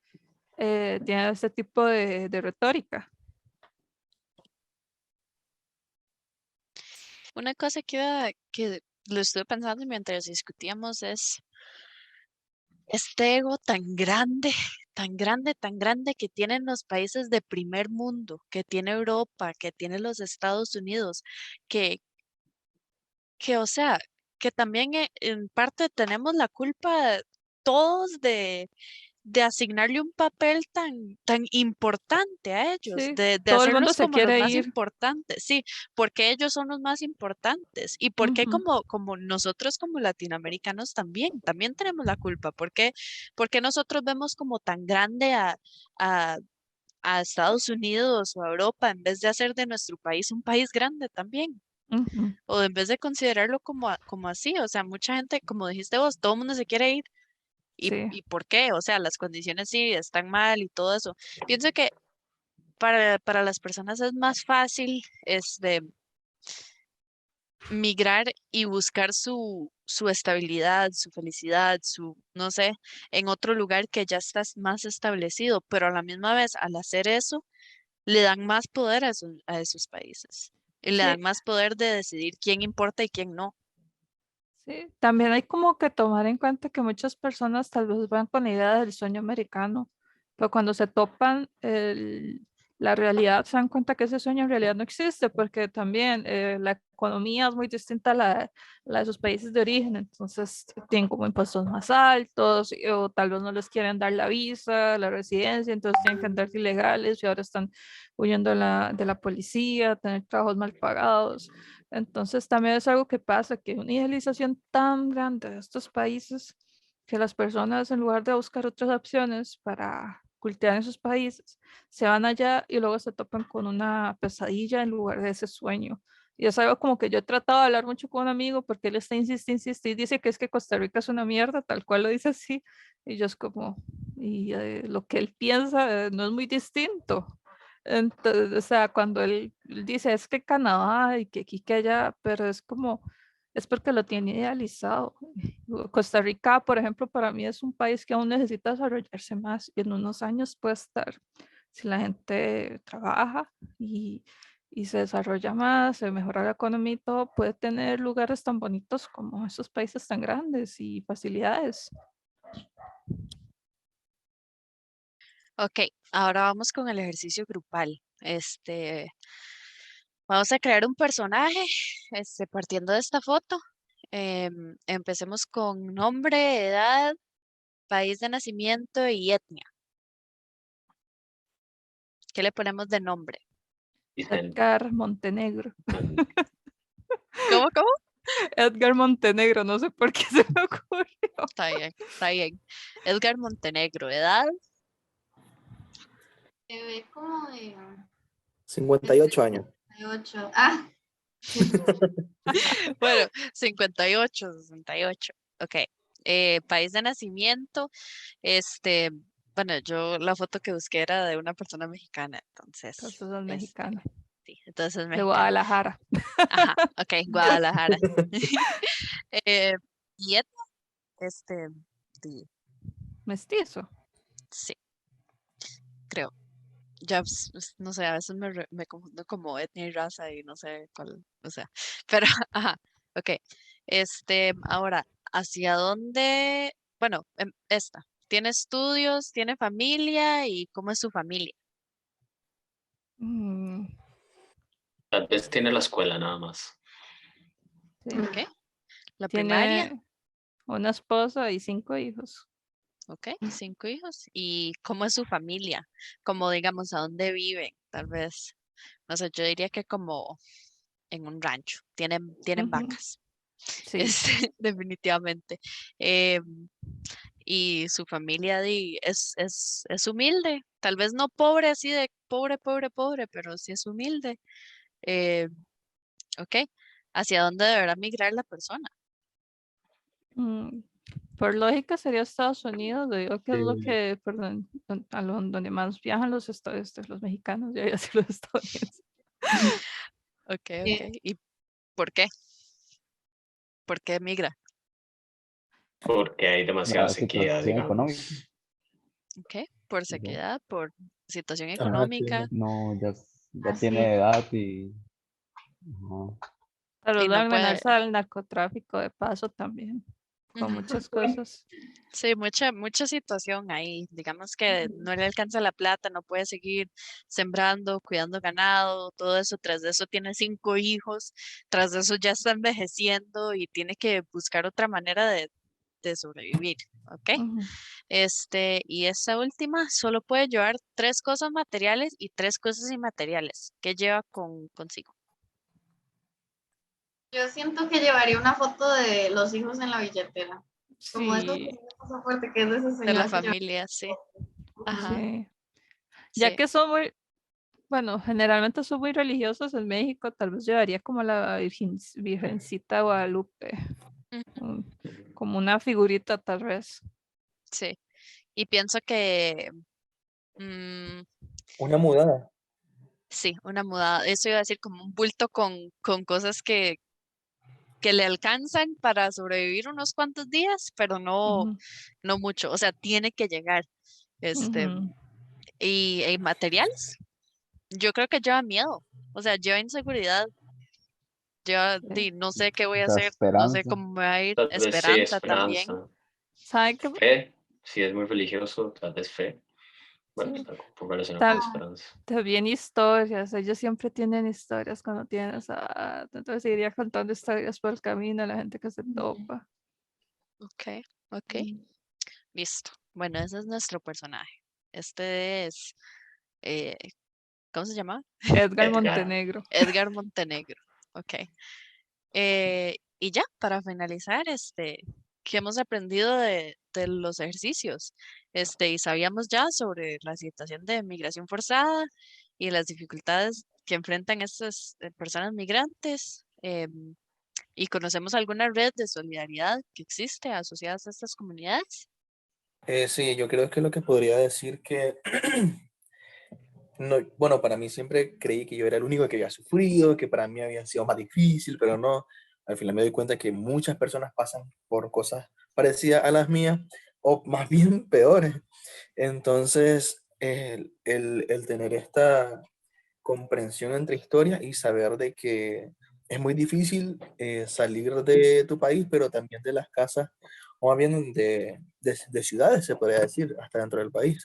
Speaker 9: tiene este tipo de retórica.
Speaker 1: Una cosa que lo estuve pensando mientras discutíamos es este ego tan grande, tan grande, tan grande que tienen los países de primer mundo, que tiene Europa, que tiene los Estados Unidos, que, o sea, que también en parte tenemos la culpa todos de asignarle un papel tan importante a ellos,
Speaker 9: Sí,
Speaker 1: de
Speaker 9: todo el mundo
Speaker 1: hacerlos
Speaker 9: se
Speaker 1: como los
Speaker 9: quiere
Speaker 1: más
Speaker 9: ir.
Speaker 1: importantes, sí, porque ellos son los más importantes y porque
Speaker 9: Ujú.
Speaker 1: como nosotros como latinoamericanos también tenemos la culpa, porque nosotros vemos como tan grande a, a Estados Unidos o a Europa en vez de hacer de nuestro país un país grande también.
Speaker 9: Ujú.
Speaker 1: O en vez de considerarlo como así, o sea, mucha gente, como dijiste vos, todo el mundo se quiere ir.
Speaker 9: Sí,
Speaker 1: ¿Y por qué? O sea, las condiciones sí están mal y todo eso. Pienso que para las personas es más fácil migrar y buscar su estabilidad, su felicidad, no sé, en otro lugar que ya está más establecido, pero a la misma vez, al hacer eso, le dan más poder a esos países y le
Speaker 9: sí,
Speaker 1: dan más poder de decidir quién importa y quién no.
Speaker 9: sí. También hay como que tomar en cuenta que muchas personas tal vez van con la idea del sueño americano, pero cuando se topan la realidad se dan cuenta que ese sueño en realidad no existe, porque también la economía es muy distinta a la de sus países de origen, entonces tienen como impuestos más altos, o tal vez no les quieren dar la visa, la residencia, entonces tienen que andar ilegales y ahora están huyendo de la policía, tener trabajos mal pagados. Entonces también es algo que pasa, que una idealización tan grande de estos países, que las personas en lugar de buscar otras opciones para cultivar en sus países, se van allá y luego se topan con una pesadilla en lugar de ese sueño. Y es algo como que yo he tratado de hablar mucho con un amigo porque él está insistiendo y dice que es que Costa Rica es una mierda, tal cual lo dice así. Y yo es como, y lo que él piensa no es muy distinto. Entonces, o sea, cuando él dice es que Canadá y que aquí, que allá, pero es como, es porque lo tiene idealizado. Costa Rica, por ejemplo, para mí es un país que aún necesita desarrollarse más y en unos años puede estar, si la gente trabaja y se desarrolla más, se mejora la economía y todo, puede tener lugares tan bonitos como esos países tan grandes y facilidades.
Speaker 1: Ok, ahora vamos con el ejercicio grupal. Vamos a crear un personaje, partiendo de esta foto. Empecemos con nombre, edad, país de nacimiento y etnia. ¿Qué le ponemos de nombre?
Speaker 9: Edgar Montenegro.
Speaker 1: ¿Cómo?
Speaker 9: Edgar Montenegro, no sé por qué se me ocurrió.
Speaker 1: Está bien, está bien. Edgar Montenegro, edad,
Speaker 12: Se ve como de
Speaker 6: 58 años.
Speaker 12: 68. Ah,
Speaker 1: bueno, 58, 68. Ok. País de nacimiento, este, Bueno, yo la foto que busqué era de una persona mexicana,
Speaker 9: Entonces
Speaker 1: entonces,
Speaker 9: es mexicana.
Speaker 1: sí, entonces es
Speaker 9: De
Speaker 1: mexicana.
Speaker 9: Guadalajara.
Speaker 1: Ajá, ok, Guadalajara. Eh, y este, sí,
Speaker 9: Mestizo.
Speaker 1: sí, creo. Ya, no sé, a veces me confundo como etnia y raza y no sé cuál, o sea, pero, ajá, ok. Ahora, ¿hacia dónde? Bueno, ¿tiene estudios, tiene familia y cómo es su familia?
Speaker 9: Mm,
Speaker 14: Tal vez tiene la escuela nada más.
Speaker 9: sí.
Speaker 1: Ok, la primaria,
Speaker 9: Tiene una esposa y 5 hijos.
Speaker 1: ok, 5 hijos. ¿Y cómo es su familia? Como digamos, ¿a dónde viven? Tal vez, no sé, yo diría que como en un rancho, tienen
Speaker 9: Ujú,
Speaker 1: vacas.
Speaker 9: sí.
Speaker 1: Definitivamente. Em, y su familia es humilde, tal vez no pobre así de pobre, pobre, pobre, pero sí es humilde. Eh, ok, ¿hacia dónde deberá migrar la persona?
Speaker 9: Mm, por lógica sería Estados Unidos. Digo que es lo
Speaker 19: Sí.
Speaker 9: que, perdón, donde más viajan los mexicanos, ya decir los estadounidenses.
Speaker 1: Ok, ok. ¿Y por qué? ¿Por qué migra?
Speaker 14: Porque hay demasiada
Speaker 17: La
Speaker 14: sequía,
Speaker 17: situación económica.
Speaker 14: digamos.
Speaker 1: Ok, por
Speaker 17: ¿Ya?
Speaker 1: sequedad, por situación
Speaker 19: Ajá,
Speaker 1: económica
Speaker 19: sí.
Speaker 17: No, ya
Speaker 12: Así
Speaker 17: tiene
Speaker 12: es.
Speaker 17: edad y ajá,
Speaker 1: y
Speaker 9: Pero
Speaker 1: no
Speaker 9: al
Speaker 1: puede.
Speaker 9: amenaza al narcotráfico de paso también, con
Speaker 1: Ujú.
Speaker 9: muchas cosas.
Speaker 1: Sí, mucha situación ahí. Digamos que no le alcanza la plata, no puede seguir sembrando, cuidando ganado, todo eso. Tras de eso tiene 5 hijos, tras de eso ya está envejeciendo y tiene que buscar otra manera de sobrevivir, ¿ok?
Speaker 9: Ujú.
Speaker 1: Y esta última solo puede llevar 3 cosas materiales y 3 cosas inmateriales. ¿Qué lleva consigo?
Speaker 12: Yo siento que llevaría una foto de los hijos en la billetera. Como esos que
Speaker 9: Sí,
Speaker 12: tiene pasaporte, que es de ese
Speaker 1: De la
Speaker 12: señor que lleva.
Speaker 1: familia, sí.
Speaker 12: Ujú.
Speaker 1: Ajá,
Speaker 9: sí. Ya
Speaker 1: sí.
Speaker 9: que son muy, bueno, generalmente son muy religiosos en México, tal vez llevaría como la Virgencita de Guadalupe,
Speaker 1: Ujú,
Speaker 9: mm, como una figurita tal vez.
Speaker 1: sí. Y pienso que mm,
Speaker 6: Una mudada.
Speaker 1: sí, una mudada. Eso iba a decir como un bulto con cosas que le alcanzan para sobrevivir unos cuantos días, pero
Speaker 9: Ujú,
Speaker 1: no mucho. O sea, tiene que llegar. Este,
Speaker 9: ujú,
Speaker 1: y materiales. Yo creo que lleva miedo. O sea, lleva inseguridad.
Speaker 9: sí.
Speaker 1: No sé qué voy a
Speaker 17: o sea,
Speaker 1: hacer, no sé
Speaker 17: esperanza.
Speaker 1: cómo me va a ir.
Speaker 14: Tal vez sí,
Speaker 1: Esperanza también.
Speaker 14: esperanza.
Speaker 9: ¿Sabe qué?
Speaker 14: Fe, si es muy religioso, tal vez fe. Bueno,
Speaker 9: Sí.
Speaker 14: está un poco relacionado con
Speaker 9: Tam-
Speaker 14: esperanza.
Speaker 9: También historias, ellos siempre tienen historias cuando tienen esa edad, entonces iría contando historias por el camino a la gente que se topa.
Speaker 1: Ok, ok, listo. Bueno, ese es nuestro personaje. Este es, eh, ¿cómo se llama?
Speaker 9: Edgar
Speaker 14: Edgar.
Speaker 9: Montenegro.
Speaker 1: Edgar Montenegro. Ok. Y ya, para finalizar, ¿qué hemos aprendido de los ejercicios? Y sabíamos ya sobre la situación de migración forzada y las dificultades que enfrentan estas personas migrantes. Y conocemos alguna red de solidaridad que existe asociadas a estas comunidades.
Speaker 6: Sí, yo creo que lo que podría decir que, no, bueno, para mí siempre creí que yo era el único que había sufrido, que para mí había sido más difícil, pero no. Al final me doy cuenta que muchas personas pasan por cosas parecidas a las mías o más bien peores. Entonces, el tener esta comprensión entre historias y saber de que es muy difícil salir de tu país, pero también de las casas, o más bien de ciudades, se podría decir, hasta dentro del país,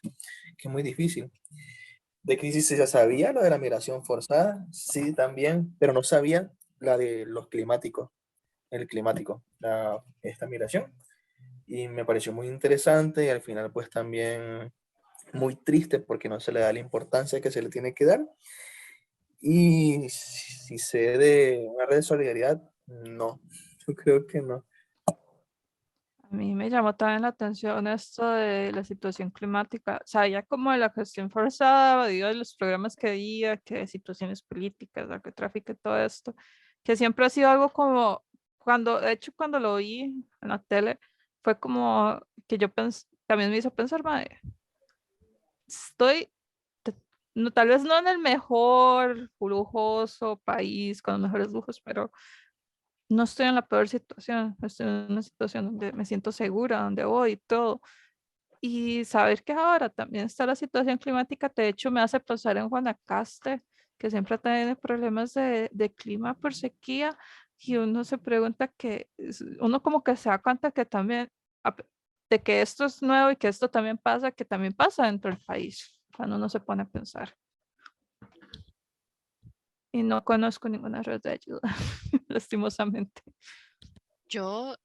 Speaker 6: que es muy difícil. De que si se sabía lo de la migración forzada, sí, también, pero no sabía la de los climáticos, el climático, esta migración. Y me pareció muy interesante y al final pues también muy triste porque no se le da la importancia que se le tiene que dar. Y si sé de una red de solidaridad, no, yo creo que no.
Speaker 9: A mí me llamó también la atención esto de la situación climática. Sabía como de la cuestión forzada, digo, de los programas que había, que de situaciones políticas, narcotráfico y todo esto, que siempre ha sido algo como, de hecho, cuando lo vi en la tele, fue como que yo también me hizo pensar, "Mae, estoy, no, tal vez no en el mejor, lujoso país con los mejores lujos, pero no estoy en la peor situación. Estoy en una situación donde me siento segura, donde voy y todo. Y saber que ahora también está la situación climática, de hecho, me hace pensar en Guanacaste, que siempre tiene problemas de clima por sequía, y uno se pregunta uno como que se da cuenta que también, de que esto es nuevo y que esto también pasa, que también pasa dentro del país, cuando uno se pone a pensar. Y no conozco ninguna red de ayuda, lastimosamente.
Speaker 1: Yo,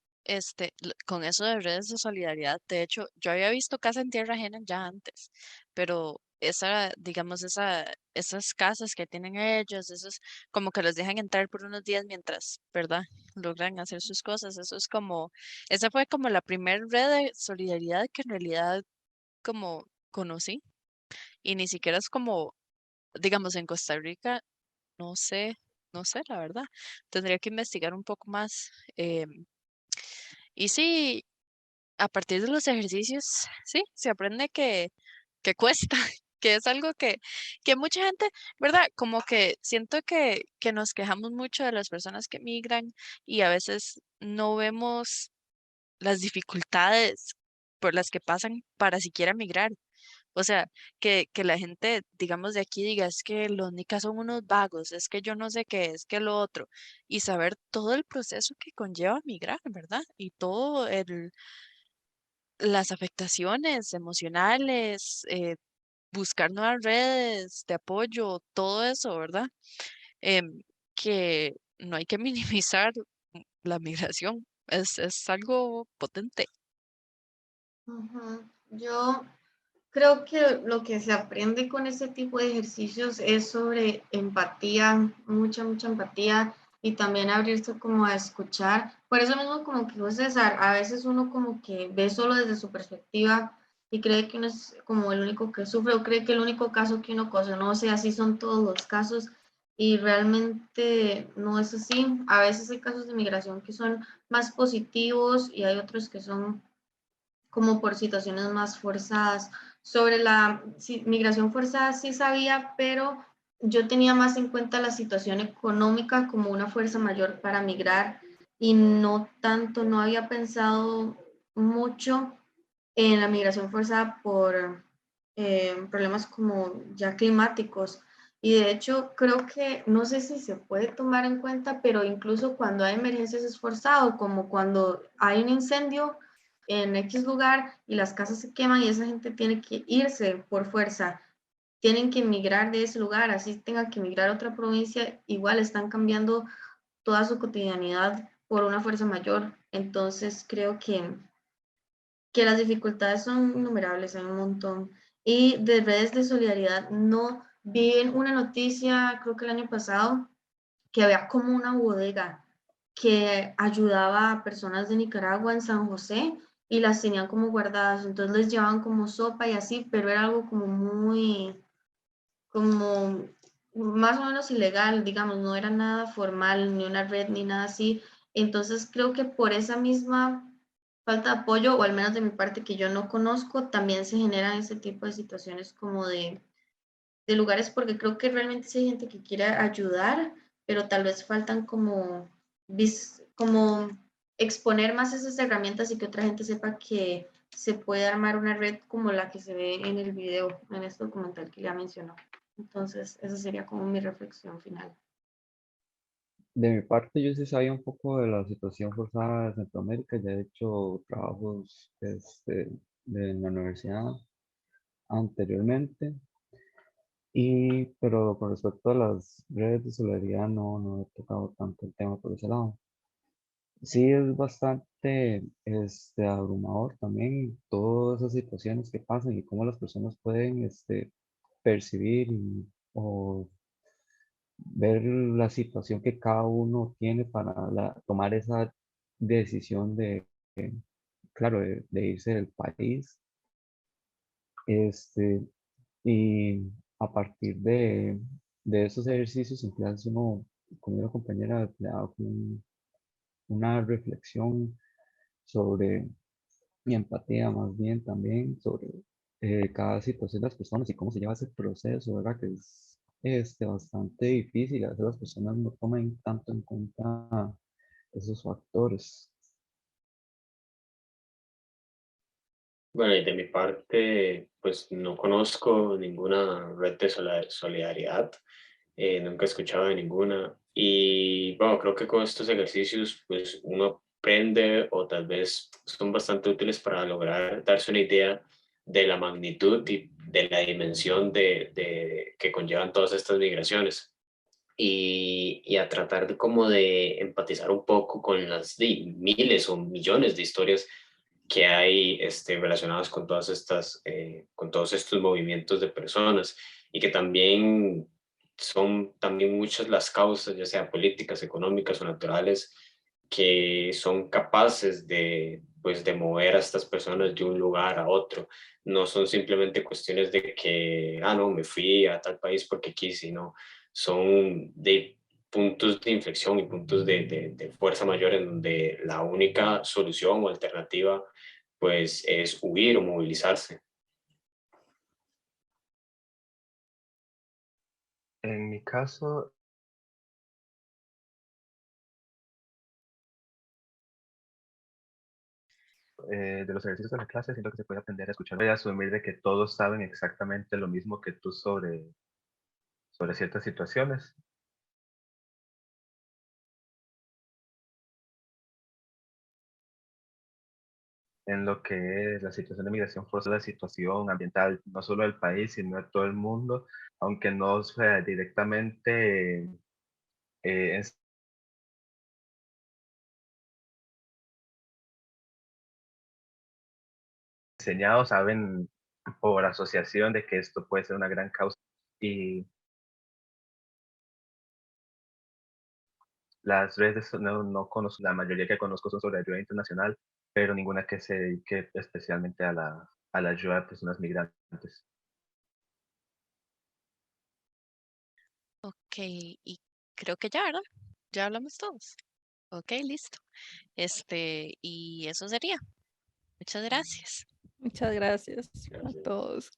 Speaker 1: con eso de redes de solidaridad, de hecho, yo había visto casa en tierra ajena ya antes, pero digamos, esas casas que tienen ellos, esos como que los dejan entrar por unos días mientras, ¿verdad? Logran hacer sus cosas. Esa fue como la primera red de solidaridad que en realidad como conocí. Y ni siquiera es como, digamos, en Costa Rica, no sé, no sé, la verdad. Tendría que investigar un poco más. Y sí, a partir de los ejercicios, sí, se aprende que cuesta, que es algo que mucha gente, ¿verdad? Como que siento que nos quejamos mucho de las personas que migran y a veces no vemos las dificultades por las que pasan para siquiera migrar. O sea, que la gente, digamos, de aquí diga, es que los nicas son unos vagos, es que yo no sé qué, es que lo otro, y saber todo el proceso que conlleva migrar, ¿verdad? Y todo las afectaciones emocionales, buscar nuevas redes de apoyo, todo eso, ¿verdad? Que no hay que minimizar la migración, es algo potente.
Speaker 12: Ujú. Yo creo que lo que se aprende con ese tipo de ejercicios es sobre empatía, mucha empatía y también abrirse como a escuchar. Por eso mismo como que dijo César, a veces uno como que ve solo desde su perspectiva y cree que uno es como el único que sufre o cree que el único caso que uno conoce, no sé, así son todos los casos y realmente no es así. A veces hay casos de migración que son más positivos y hay otros que son como por situaciones más forzadas. Sobre la migración forzada sí sabía, pero yo tenía más en cuenta la situación económica como una fuerza mayor para migrar y no tanto, no había pensado mucho en la migración forzada por problemas como ya climáticos. Y de hecho, creo que no sé si se puede tomar en cuenta, pero incluso cuando hay emergencias es forzado, como cuando hay un incendio en X lugar y las casas se queman y esa gente tiene que irse por fuerza, tienen que emigrar de ese lugar, así tengan que emigrar a otra provincia, igual están cambiando toda su cotidianidad por una fuerza mayor. Entonces creo que las dificultades son innumerables, hay un montón. Y de redes de solidaridad, no vi en una noticia, creo que el año pasado, que había como una bodega que ayudaba a personas de Nicaragua en San José y las tenían como guardadas, entonces les llevaban como sopa y así, pero era algo como muy, como más o menos ilegal, digamos, no era nada formal, ni una red, ni nada así. Entonces creo que por esa misma falta de apoyo, o al menos de mi parte que yo no conozco, también se generan ese tipo de situaciones como de lugares, porque creo que realmente sí hay gente que quiere ayudar, pero tal vez faltan como, como exponer más esas herramientas y que otra gente sepa que se puede armar una red como la que se ve en el video, en este documental que ya mencionó. Entonces, esa sería como mi reflexión final.
Speaker 17: De mi parte, yo sí sabía un poco de la situación forzada de Centroamérica, ya he hecho trabajos de la universidad anteriormente, pero con respecto a las redes de solidaridad no he tocado tanto el tema por ese lado. Sí es bastante abrumador también todas esas situaciones que pasan y cómo las personas pueden percibir o ver la situación que cada uno tiene para tomar esa decisión claro, de irse del país. Este, y a partir de esos ejercicios, en clase uno, con una compañera, le da una reflexión sobre mi empatía, más bien también sobre cada situación de las personas y cómo se lleva ese proceso, ¿verdad? Que es bastante difícil, a veces las personas no toman tanto en cuenta esos factores.
Speaker 14: Bueno, y de mi parte, pues no conozco ninguna red de solidaridad, nunca he escuchado de ninguna. Y bueno, creo que con estos ejercicios, pues uno aprende o tal vez son bastante útiles para lograr darse una idea de la magnitud y de la dimensión que conllevan todas estas migraciones. Y a tratar de como de empatizar un poco con las miles o millones de historias que hay relacionadas con todas estas, con todos estos movimientos de personas y que también son también muchas las causas, ya sea políticas, económicas o naturales, que son capaces de, pues, de mover a estas personas de un lugar a otro. No son simplemente cuestiones de que, no, me fui a tal país porque quise, no, son de puntos de inflexión y puntos de fuerza mayor en donde la única solución o alternativa pues es huir o movilizarse.
Speaker 19: En mi caso, de los ejercicios de la clase, siento que se puede aprender a escuchar. Voy a asumir de que todos saben exactamente lo mismo que tú sobre ciertas situaciones. En lo que es la situación de migración forzada, la situación ambiental, no solo del país, sino de todo el mundo, aunque no sea directamente eh, enseñados, saben por asociación de que esto puede ser una gran causa. Y las redes no conozco, la mayoría que conozco son sobre ayuda internacional, pero ninguna que se dedique especialmente a la ayuda a personas migrantes.
Speaker 1: Ok, y creo que ya, ¿verdad? Ya hablamos todos. Ok, listo. Y eso sería. Muchas gracias.
Speaker 9: Muchas gracias a
Speaker 14: Gracias.
Speaker 9: todos.